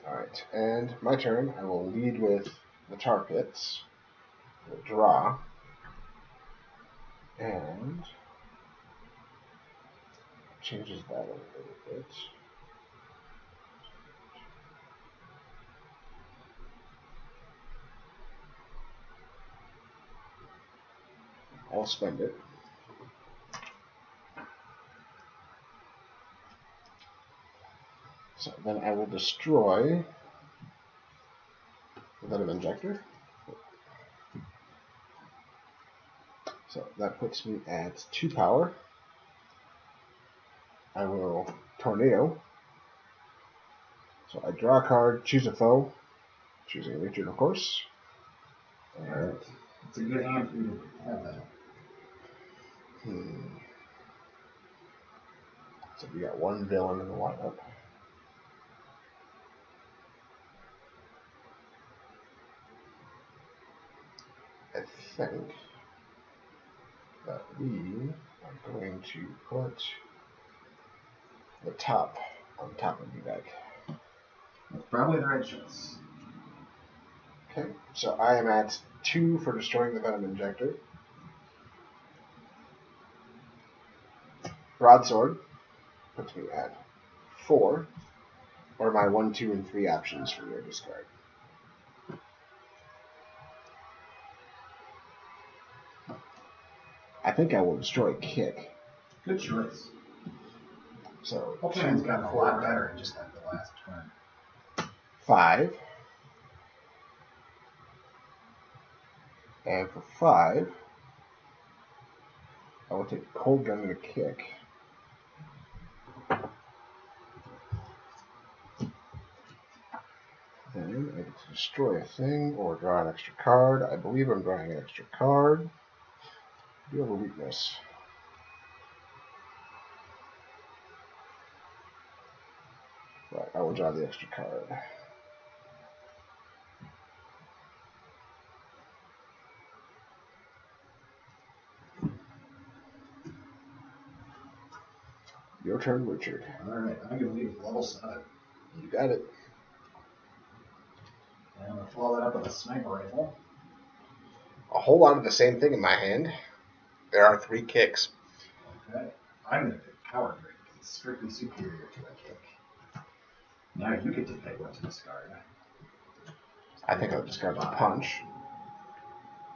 Alright, and my turn. I will lead with the targets. We'll draw. And changes that a little bit. I'll spend it. So then I will destroy the Venom Injector. So that puts me at 2 power. I will Tornado. So I draw a card, choose a foe, choosing Richard, of course. Alright. It's a good hand for you to have that. So we got 1 villain in the lineup. I think that we are going to put the top on top of the deck. That's probably the right choice. Okay, so I am at 2 for destroying the Venom Injector. Broadsword puts me at 4. What are my 1, 2, and 3 options for your discard? I think I will destroy Kick. Good choice. So Pokemon gotten a lot better in just like the last turn. 5. And for 5, I will take Cold Gun and a Kick. Then I get to destroy a thing or draw an extra card. I believe I'm drawing an extra card. I do have a weakness. Right, I will draw the extra card. Your turn, Richard. Alright, I'm going to leave level 7. You got it. And I'm going to follow that up with a sniper rifle. A whole lot of the same thing in my hand. There are 3 kicks. Okay. I'm going to pick Coward Ring. It's strictly superior to a kick. Now you get to pick what to discard. I think I'll discard the punch.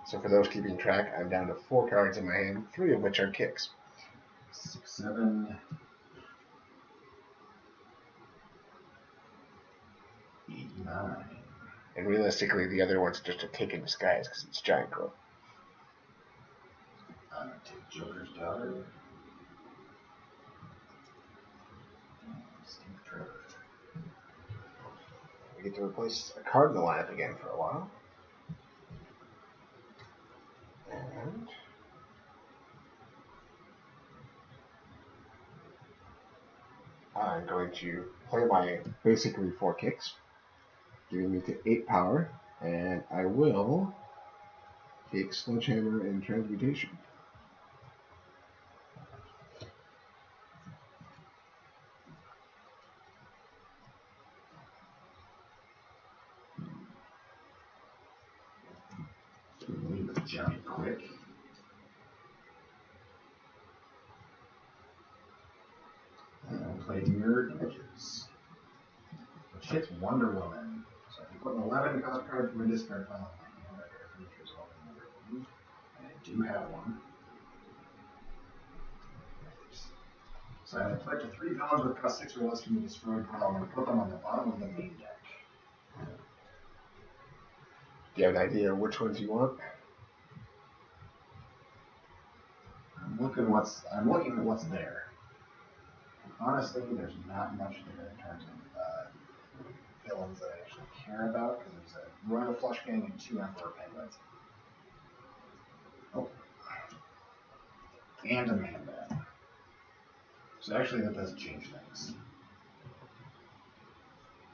So for those keeping track, I'm down to 4 cards in my hand, 3 of which are kicks. 6, 7, 8, 9. And realistically, the other one's just a kick in disguise because it's Giant Crow. I'm going to take Joker's Daughter. Steve Trevor. We get to replace a card in the lineup again for a while. And I'm going to play my basically 4 kicks, giving me to 8 power, and I will take Sledgehammer and Transmutation. Leave the Johnny Quick. And I'll play Mirror Images, which hits Wonder Woman. So I can put an 11 cost card from a discard pile in my hand. I features all in Wonder Woman. And I do have one. So I select 3 villains with cost 6 or less from the destroyed pile and put them on the bottom of the main deck. Do you have an idea which ones you want? I'm looking at what's there. Honestly, there's not much there in terms of villains that I actually care about, because there's a Royal Flush Gang and 2 Emperor Penguins. Oh. And a Man-Bat. So actually that does change things.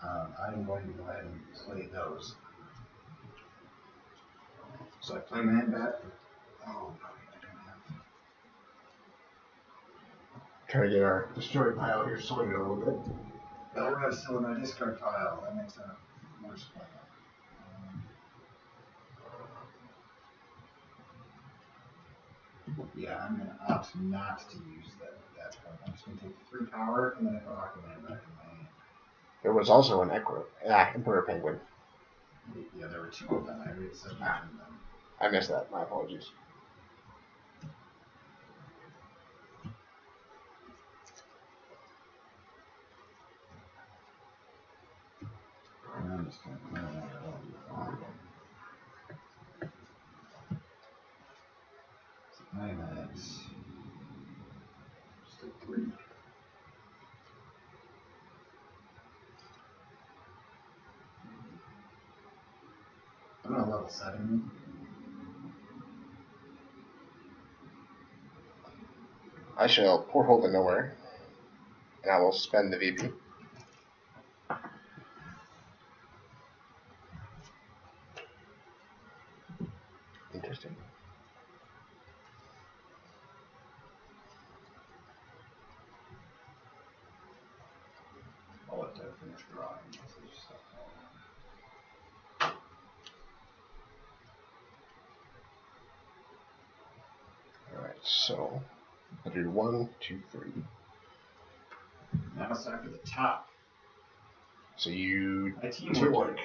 I'm going to go ahead and play those. So I play Man-Bat. Oh, I don't have... Trying to get our destroyed pile here sorted a little bit. Belrev's still in my discard pile. That makes a worse play. Yeah, I'm going to opt not to use that point. I'm just going to take 3 power, and then I put Aquaman back in my hand. There was also an Emperor Penguin. Yeah, there were 2 of them. I already said mentioned them. I missed that. My apologies. I'm at just a 3. I'm gonna level 7. I shall Porthole to Nowhere, and I will spend the VP. Interesting. I'll let that finish drawing. Alright, so I'll do 1, 2, 3. Now it's time for the top. So you My teamwork.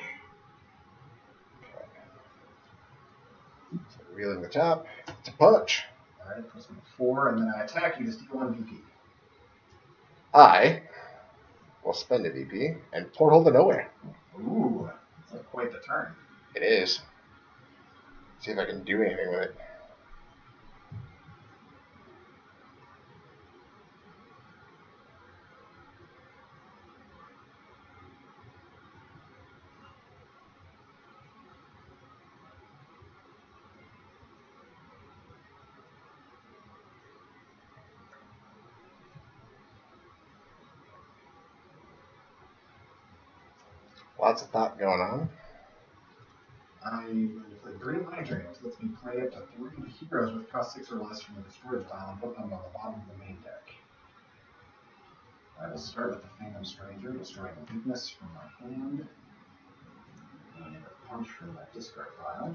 Okay. So reeling the top. It's a punch. Alright, plus 4, and then I attack you to steal 1 VP. I will spend a VP and Porthole to Nowhere. Ooh, that's quite the turn. It is. See if I can do anything with it. Lots of thought going on. I'm going to play Green Mind Drain, which lets me play up to 3 heroes with cost 6 or less from the storage pile and put them on the bottom of the main deck. I will start with the Phantom Stranger, destroying a weakness from my hand, and a punch from my discard pile.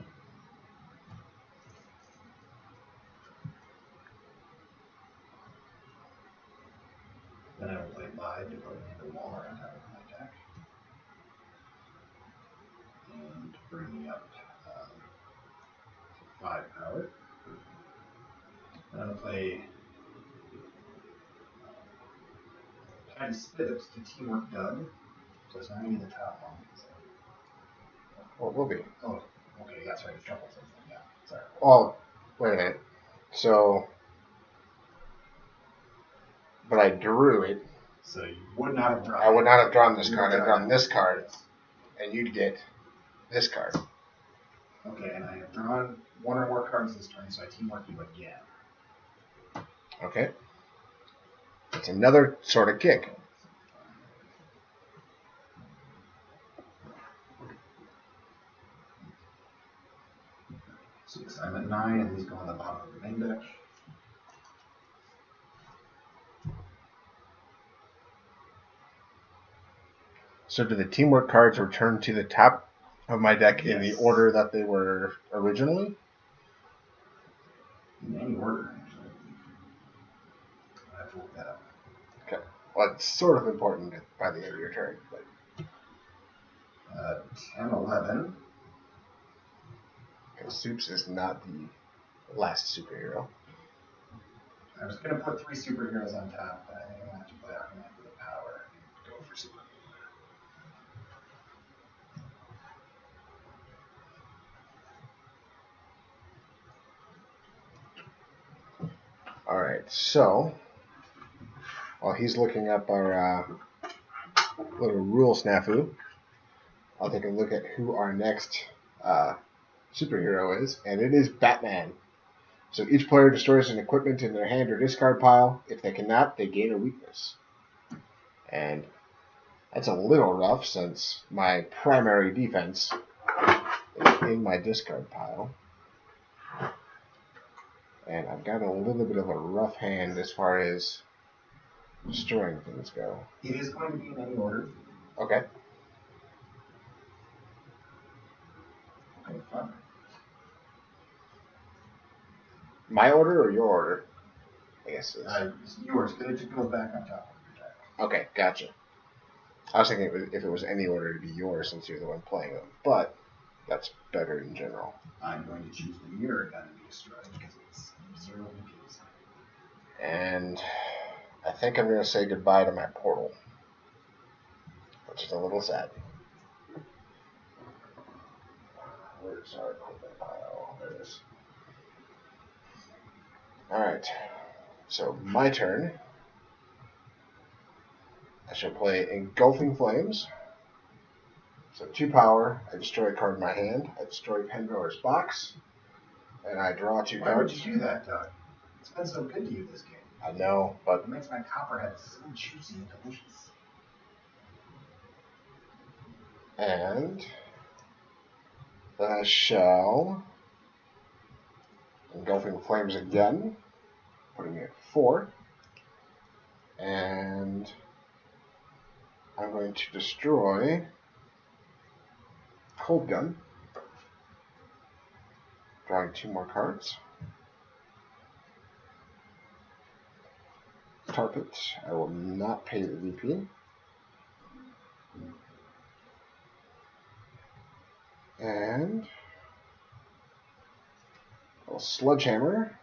Then I will play Bide to put Amanda Waller on top of my deck. And bring me up 5 power. Then I'll play Patty Spitz to Teamwork Doug. So it's not even the top one. So. Well, it will be. Oh, okay, yeah, sorry, to shuffle something, yeah, sorry. Oh, wait a minute. So, but I drew it. So you would not have drawn. I would not have drawn this card. I've drawn this card, and you'd get this card. Okay, and I have drawn 1 or more cards this turn, so I teamwork you again. Okay. It's another sort of kick. So yes, I'm at 9, and these go on the bottom of the main deck. So do the teamwork cards return to the top of my deck in the Yes. order that they were originally? In any order, actually. I have to look that up. Okay. Well, it's sort of important by the end of your turn. But 10, 11. okay, Soups is not the last superhero. I was going to put 3 superheroes on top, but I think I'm going to have to play Aquaman for the power and go for superhero. Alright, so while he's looking up our little rule snafu, I'll take a look at who our next superhero is, and it is Batman. So each player destroys an equipment in their hand or discard pile. If they cannot, they gain a weakness. And that's a little rough since my primary defense is in my discard pile. And I've got a little bit of a rough hand as far as destroying things go. It is going to be in any order. Okay. Okay, fun. My order or your order? I guess it's yours, because it just goes back on top of your deck. Okay, gotcha. I was thinking if it was any order, it'd be yours since you're the one playing them. But that's better in general. I'm going to choose the mirror gun to be destroyed because it's 0 VPs. And I think I'm going to say goodbye to my portal, which is a little sad. Where's our equipment pile? There it is. Alright, so my turn. I shall play Engulfing Flames. So 2 power, I destroy a card in my hand, I destroy Pandor's box, and I draw 2 Why cards. would you do that, Doug? It's been so good to you this game. I know, but It makes my copperhead so juicy and delicious. and then I shall Engulfing Flames again, putting me at 4, and I'm going to destroy Cold Gun, drawing 2 more cards. Tarpet, I will not pay the VP. And I'll Sledgehammer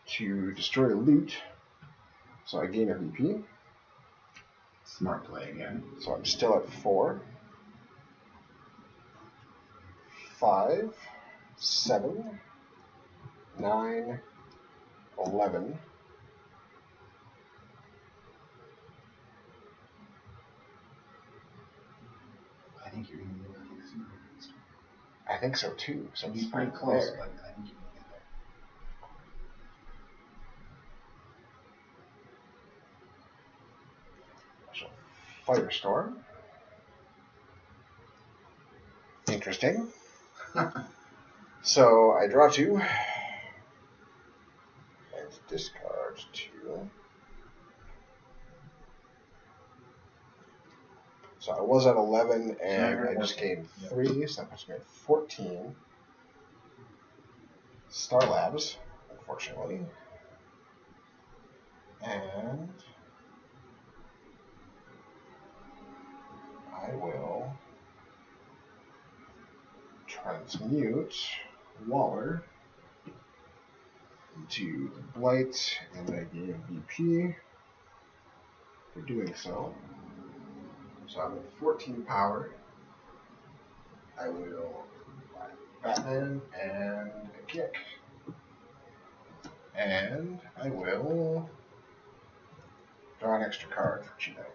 to destroy loot, so I gain a VP. Smart play again. So I'm still at 4. 5, 7, 9, 11. I think you're going to be able to take the super this turn. I think so too. So He's it's pretty right close, there. but I think you can get there. I shall Firestorm. Interesting. So I draw 2. And discard 2. So I was at 11 and I just gained 3, so that puts me at 14. Star Labs, unfortunately. And I will transmute Waller into the Blight, and I gain VP for doing so. So I'm at 14 power. I will buy Batman and a kick. And I will draw an extra card for Cheetah.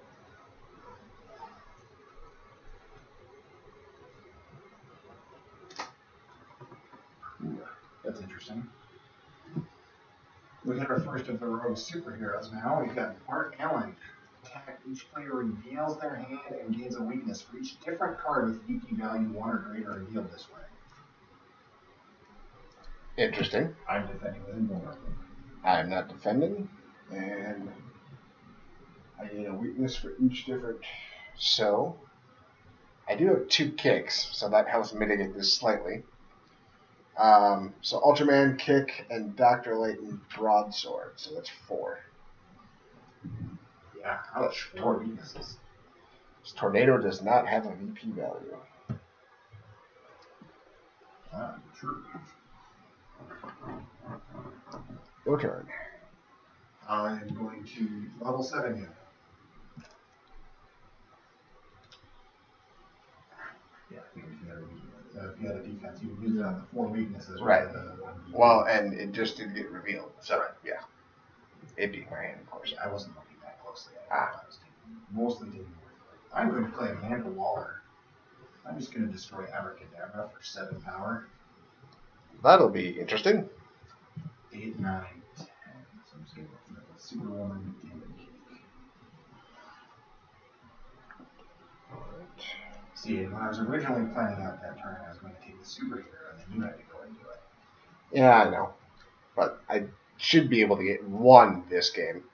That's interesting. We got our first of the rogue superheroes now. We've got Bart Allen. Attack. Each player reveals their hand and gains a weakness for each different card with VP value 1 or greater revealed this way. Interesting. I'm defending with invulnerable. I'm not defending, and I gain a weakness for each different. So I do have 2 kicks, so that helps mitigate this slightly. So Ultraman, Kick, and Dr. Layton Broadsword, so that's 4. Yeah, ouch. 4 weaknesses. This Tornado does not have a VP value. True. Your turn. I'm going to level 7 you. Yeah, if you had a defense, you would use it on the 4 weaknesses. Right. Rather than the 1 VP. Well, and it just didn't get revealed, so yeah. It beat my hand, of course. I wasn't looking that closely at it. Ah. I was mostly taking I'm going to play Amanda Waller. I'm just going to destroy Abracadabra for 7 power. That'll be interesting. 8, 9, 10. So I'm just going to go for Superwoman and the Kick. Alright. See, when I was originally planning out that turn, I was going to take the superhero, and then you had to go and do it. Yeah, I know. But I should be able to get 1 this game.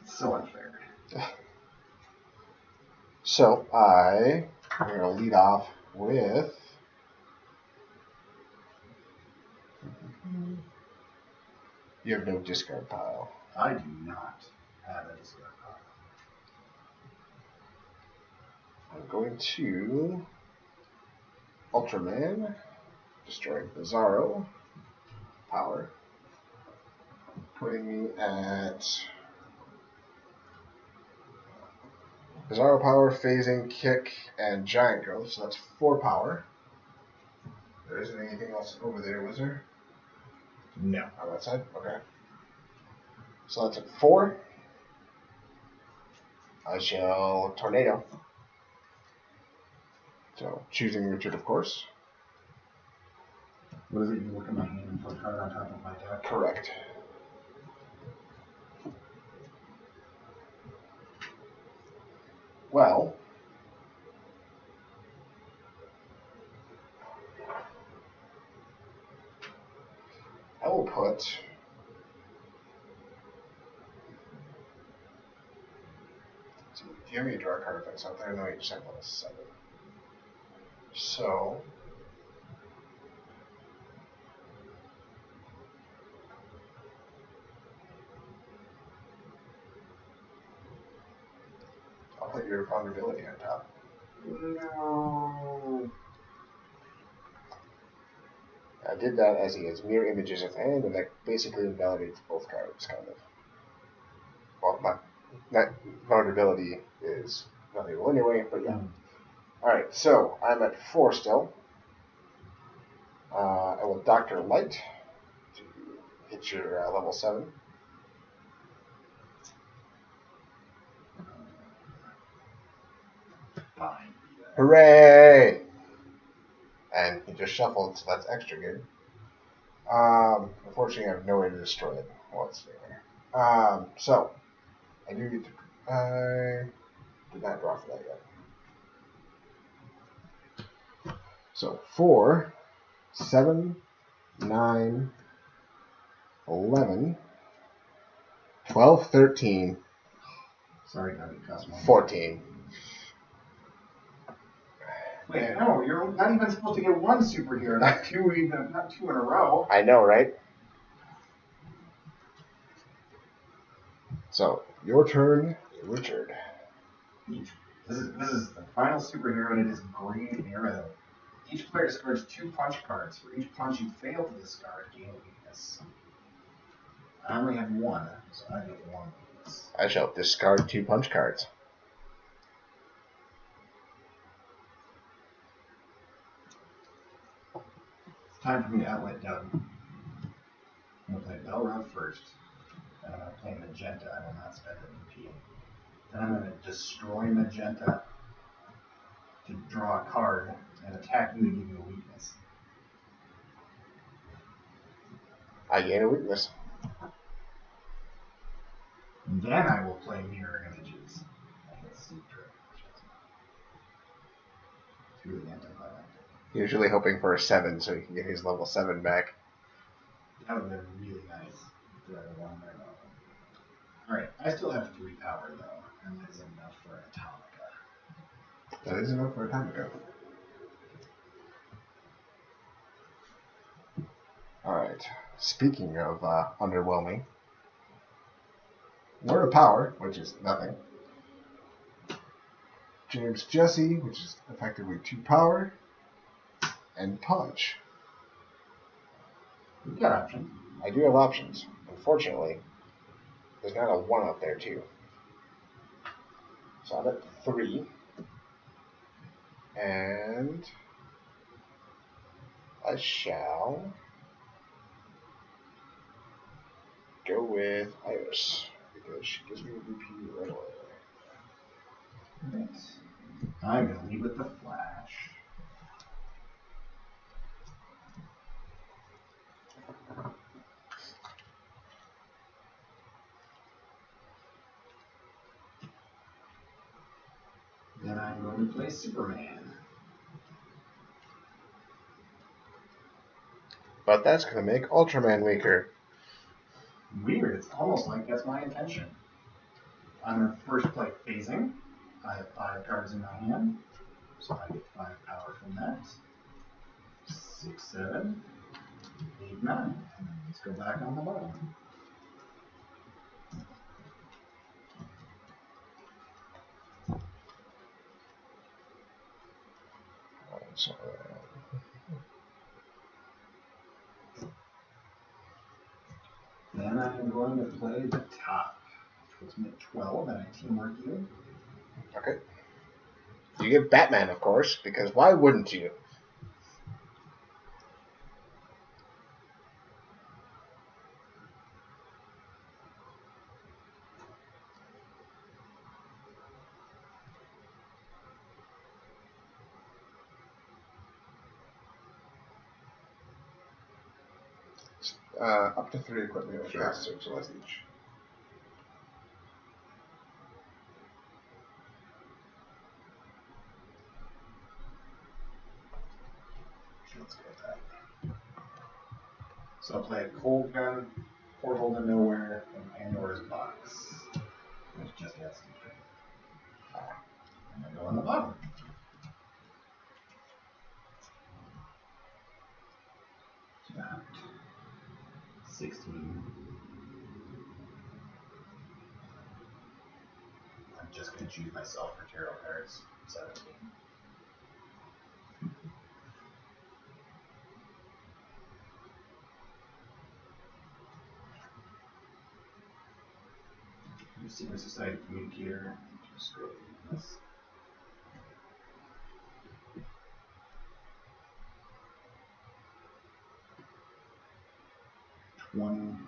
It's so unfair. So I'm going to lead off with you have no discard pile. I do not have a discard pile. I'm going to Ultraman, destroy Bizarro, power, putting me at Bizarro power, phasing, kick, and giant growth, so that's 4 power. There isn't anything else over there, was there? No. On that side? Okay. So that's at 4. I shall tornado. So choosing Richard, of course. What is it? You look at my hand and put a card on top of my deck? Correct. Well, I will put give me a draw card effects out there. No, you just have level 7. So I'll put your vulnerability on top. No. I did that as he has mirror images of hand, and that basically invalidates both cards, kind of. Well, not vulnerability is valuable anyway, but yeah. Alright, so I'm at 4 still. I will Dr. Light to hit your level 7. Fine. Hooray! And he just shuffled, so that's extra good. Unfortunately, I have no way to destroy it while it's there. So, I do get to. I did not draw for that yet. So, 4, 7, 9, 11, 12, 13, Sorry, Doug, it cost more. 14. Wait, no, you're not even supposed to get one superhero, not two in a row. I know, right? So, your turn, Richard. This is the final superhero, and it is Green Arrow. Each player discards 2 punch cards. For each punch you fail to discard, gain a weakness. I only have 1, so I get 1 weakness. I shall discard 2 punch cards. It's time for me to outwit Doug. I'm going to play Belrod first. Then I'm going to play Magenta. I will not spend an EP. Then I'm going to destroy Magenta to draw a card and attack you to give you a weakness. I gain a weakness. And then I will play Mirror Images. It's really anticlimactic. Usually hoping for a 7 so he can get his level 7 back. That would have been really nice. Alright, I still have 3 power though, and that is enough for Atomica. That is enough for Atomica. Alright, speaking of underwhelming, Word of Power, which is nothing. James Jesse, which is effectively 2 power. And Punch. You've got options. I do have options. Unfortunately, there's not a 1 out there too. So I'm at 3. And I shall go with Iris, because she gives me a VP right away. Right. I'm going to lead with the Flash. Then I'm going to play Superman. But that's going to make Ultraman weaker. Weird, it's almost like that's my intention. I'm going to first play Phasing. I have 5 cards in my hand, so I get 5 power from that. 6, 7, 8, 9. Let's go back on the bottom. So, Then I'm going to play the top, which puts me at 12, and I teamwork you. okay. You get Batman, of course, because why wouldn't you? Up to 3 equipment. Sure. Cost 6 less each. Let's go with that. So I'll play a cold gun, portal to nowhere, and Pandora's box. Which just has to be. And then go on the bottom. About 16. I'm just going to choose myself for tarot cards. 17. Secret Society communicator. Just go through this. One.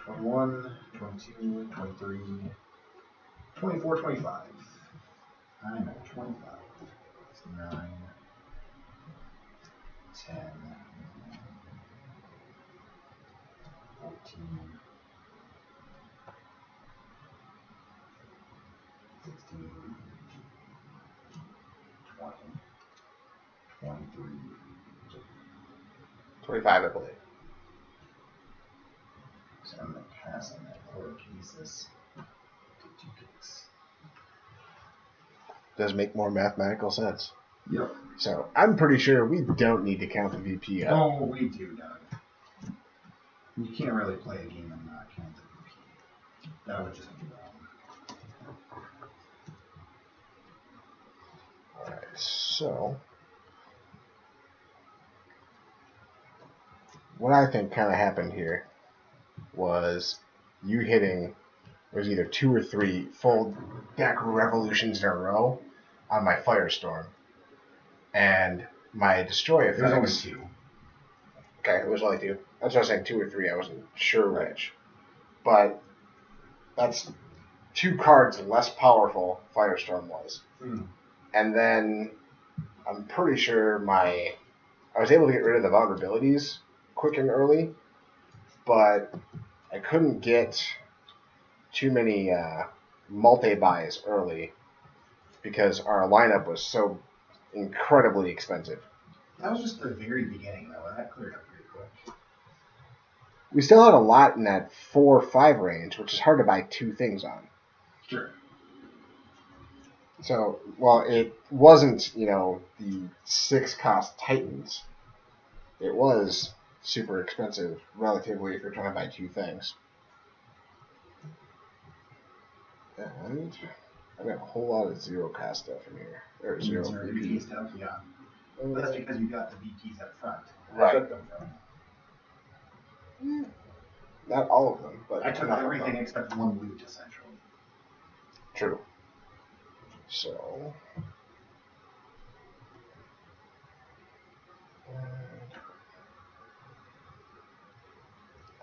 21, 22, 23, 24, 25. I'm at 25. It's 9, 10, 14, 16, 20, 23. 25, I believe. So I'm going to pass on that Portokinesis. Take 2 kicks. Does make more mathematical sense. Yep. So I'm pretty sure we don't need to count the VP up. Oh, we do, Doug. You can't really play a game and not count the VP. That would just be wrong. Alright, so what I think kind of happened here was you hitting, it was either 2 or 3 full deck revolutions in a row on my Firestorm. And my Destroy There's only effects. 2. Okay, it was only 2. That's what I was saying, 2 or 3. I wasn't sure which. But that's 2 cards less powerful Firestorm was. And then I'm pretty sure I was able to get rid of the vulnerabilities quick and early, but I couldn't get too many multi-buys early because our lineup was so incredibly expensive. That was just the very beginning, though, and that cleared up pretty quick. We still had a lot in that 4 or 5 range, which is hard to buy 2 things on. Sure. So, well, it wasn't, the 6 cost Titans. It was super expensive, relatively, if you're trying to buy 2 things. And I got a whole lot of 0 cost stuff in here. There's 0 VP VP. stuff, yeah. But that's because you got the VPs up front. Right. I took them from you. Not all of them, but I took enough of everything them. except 1 loot, essentially. True. So,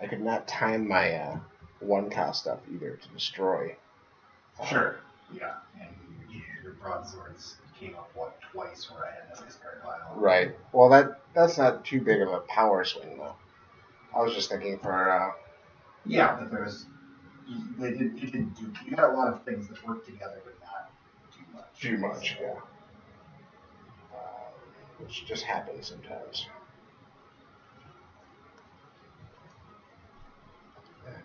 I could not time my 1 cost stuff either to destroy. Sure. Yeah. And your broadswords came up, twice where I had this discard pile. Right. Well, that's not too big of a power swing, though. I was just thinking for... Yeah, but it didn't do, you had a lot of things that worked together, but not too much. yeah. Which just happens sometimes. Okay.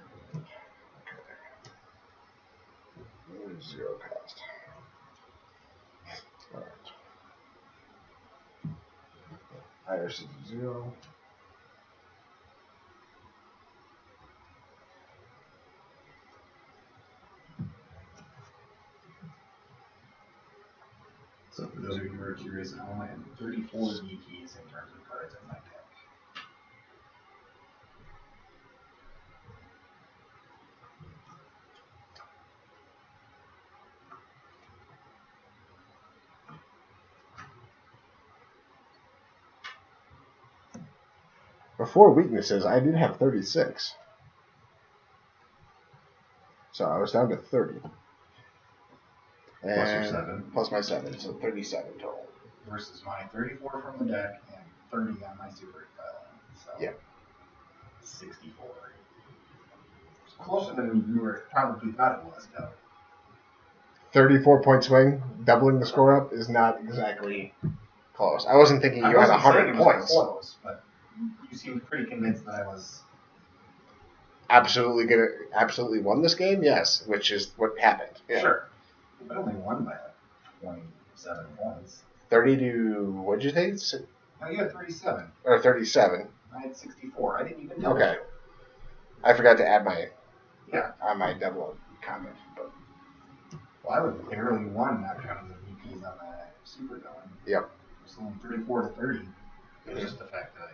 0 cost. Alright. Iris is 0. So for those of you who are curious, I only have 34 VPs in terms of cards in my deck. Before weaknesses, I did have 36. So I was down to 30. Plus your 7. Plus my 7, so 37 total. versus my 34 from the deck and 30 on my super pile. So Yeah. 64. It's closer than you were probably thought it was, though. 34-point swing, doubling the score up is not exactly close. I wasn't thinking you had 100 points. Close, but you seemed pretty convinced that I was Absolutely won this game. Yes, which is what happened. Yeah. sure. But only won by like 27 points. 30 to what'd you think? No, you had 37. Or 37. I had 64. I didn't even double. Okay. I forgot to add my Yeah. double comment, but Well, I would barely won not counting the VPs on that super going. Yep. So from 34 to 30. It was just the fact that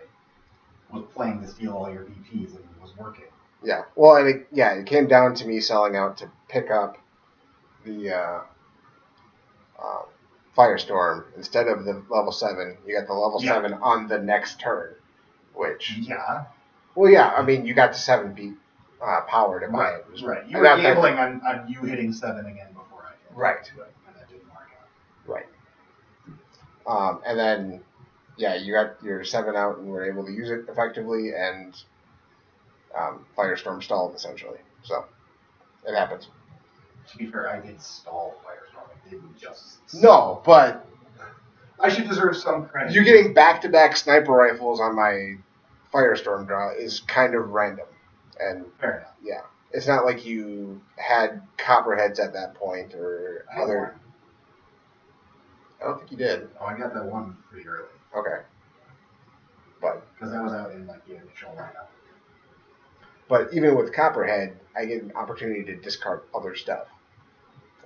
I was playing to steal all your VPs and it was working. yeah. Well, and it came down to me selling out to pick up the Firestorm instead of the level 7. You got the level 7 on the next turn, which Yeah. well, yeah. I mean, you got the 7 beat power to buy it. Right. You were gambling on you hitting 7 again before I did. Right. And that didn't work out. Right. And then, yeah, you got your 7 out and were able to use it effectively, and Firestorm stalled, essentially. So, it happens. To be fair, I did stall Firestorm. I didn't just... No, but... I should deserve some credit. You getting back-to-back sniper rifles on my Firestorm draw is kind of random. And fair enough. Yeah. It's not like you had Copperheads at that point or other... I don't think you did. Oh, I got that one pretty early. Okay. But... Because I was out in, like, the initial lineup. But even with Copperhead, I get an opportunity to discard other stuff.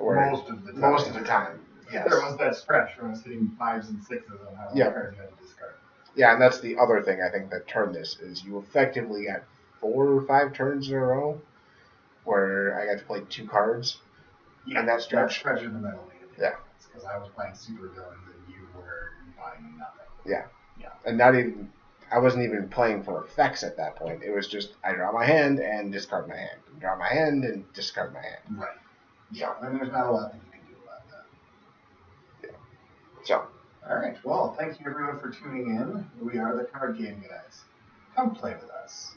Most of the time. Most of the time, yes. There was that stretch where I was hitting 5s and 6s on how many cards you had to discard. Yeah, and that's the other thing I think that turned this, is you effectively got 4 or 5 turns in a row where I got to play 2 cards. Yeah, and that stretch in the middle made a difference. Yeah. Because I was playing super villains and you were buying nothing. Yeah. Yeah. And I wasn't even playing for effects at that point. It was just, I draw my hand and discard my hand. And draw my hand and discard my hand. Right. Yeah, and there's not a lot that you can do about that. Yeah. So. All right. Well, thank you everyone for tuning in. We are the Card Game Guys. Come play with us.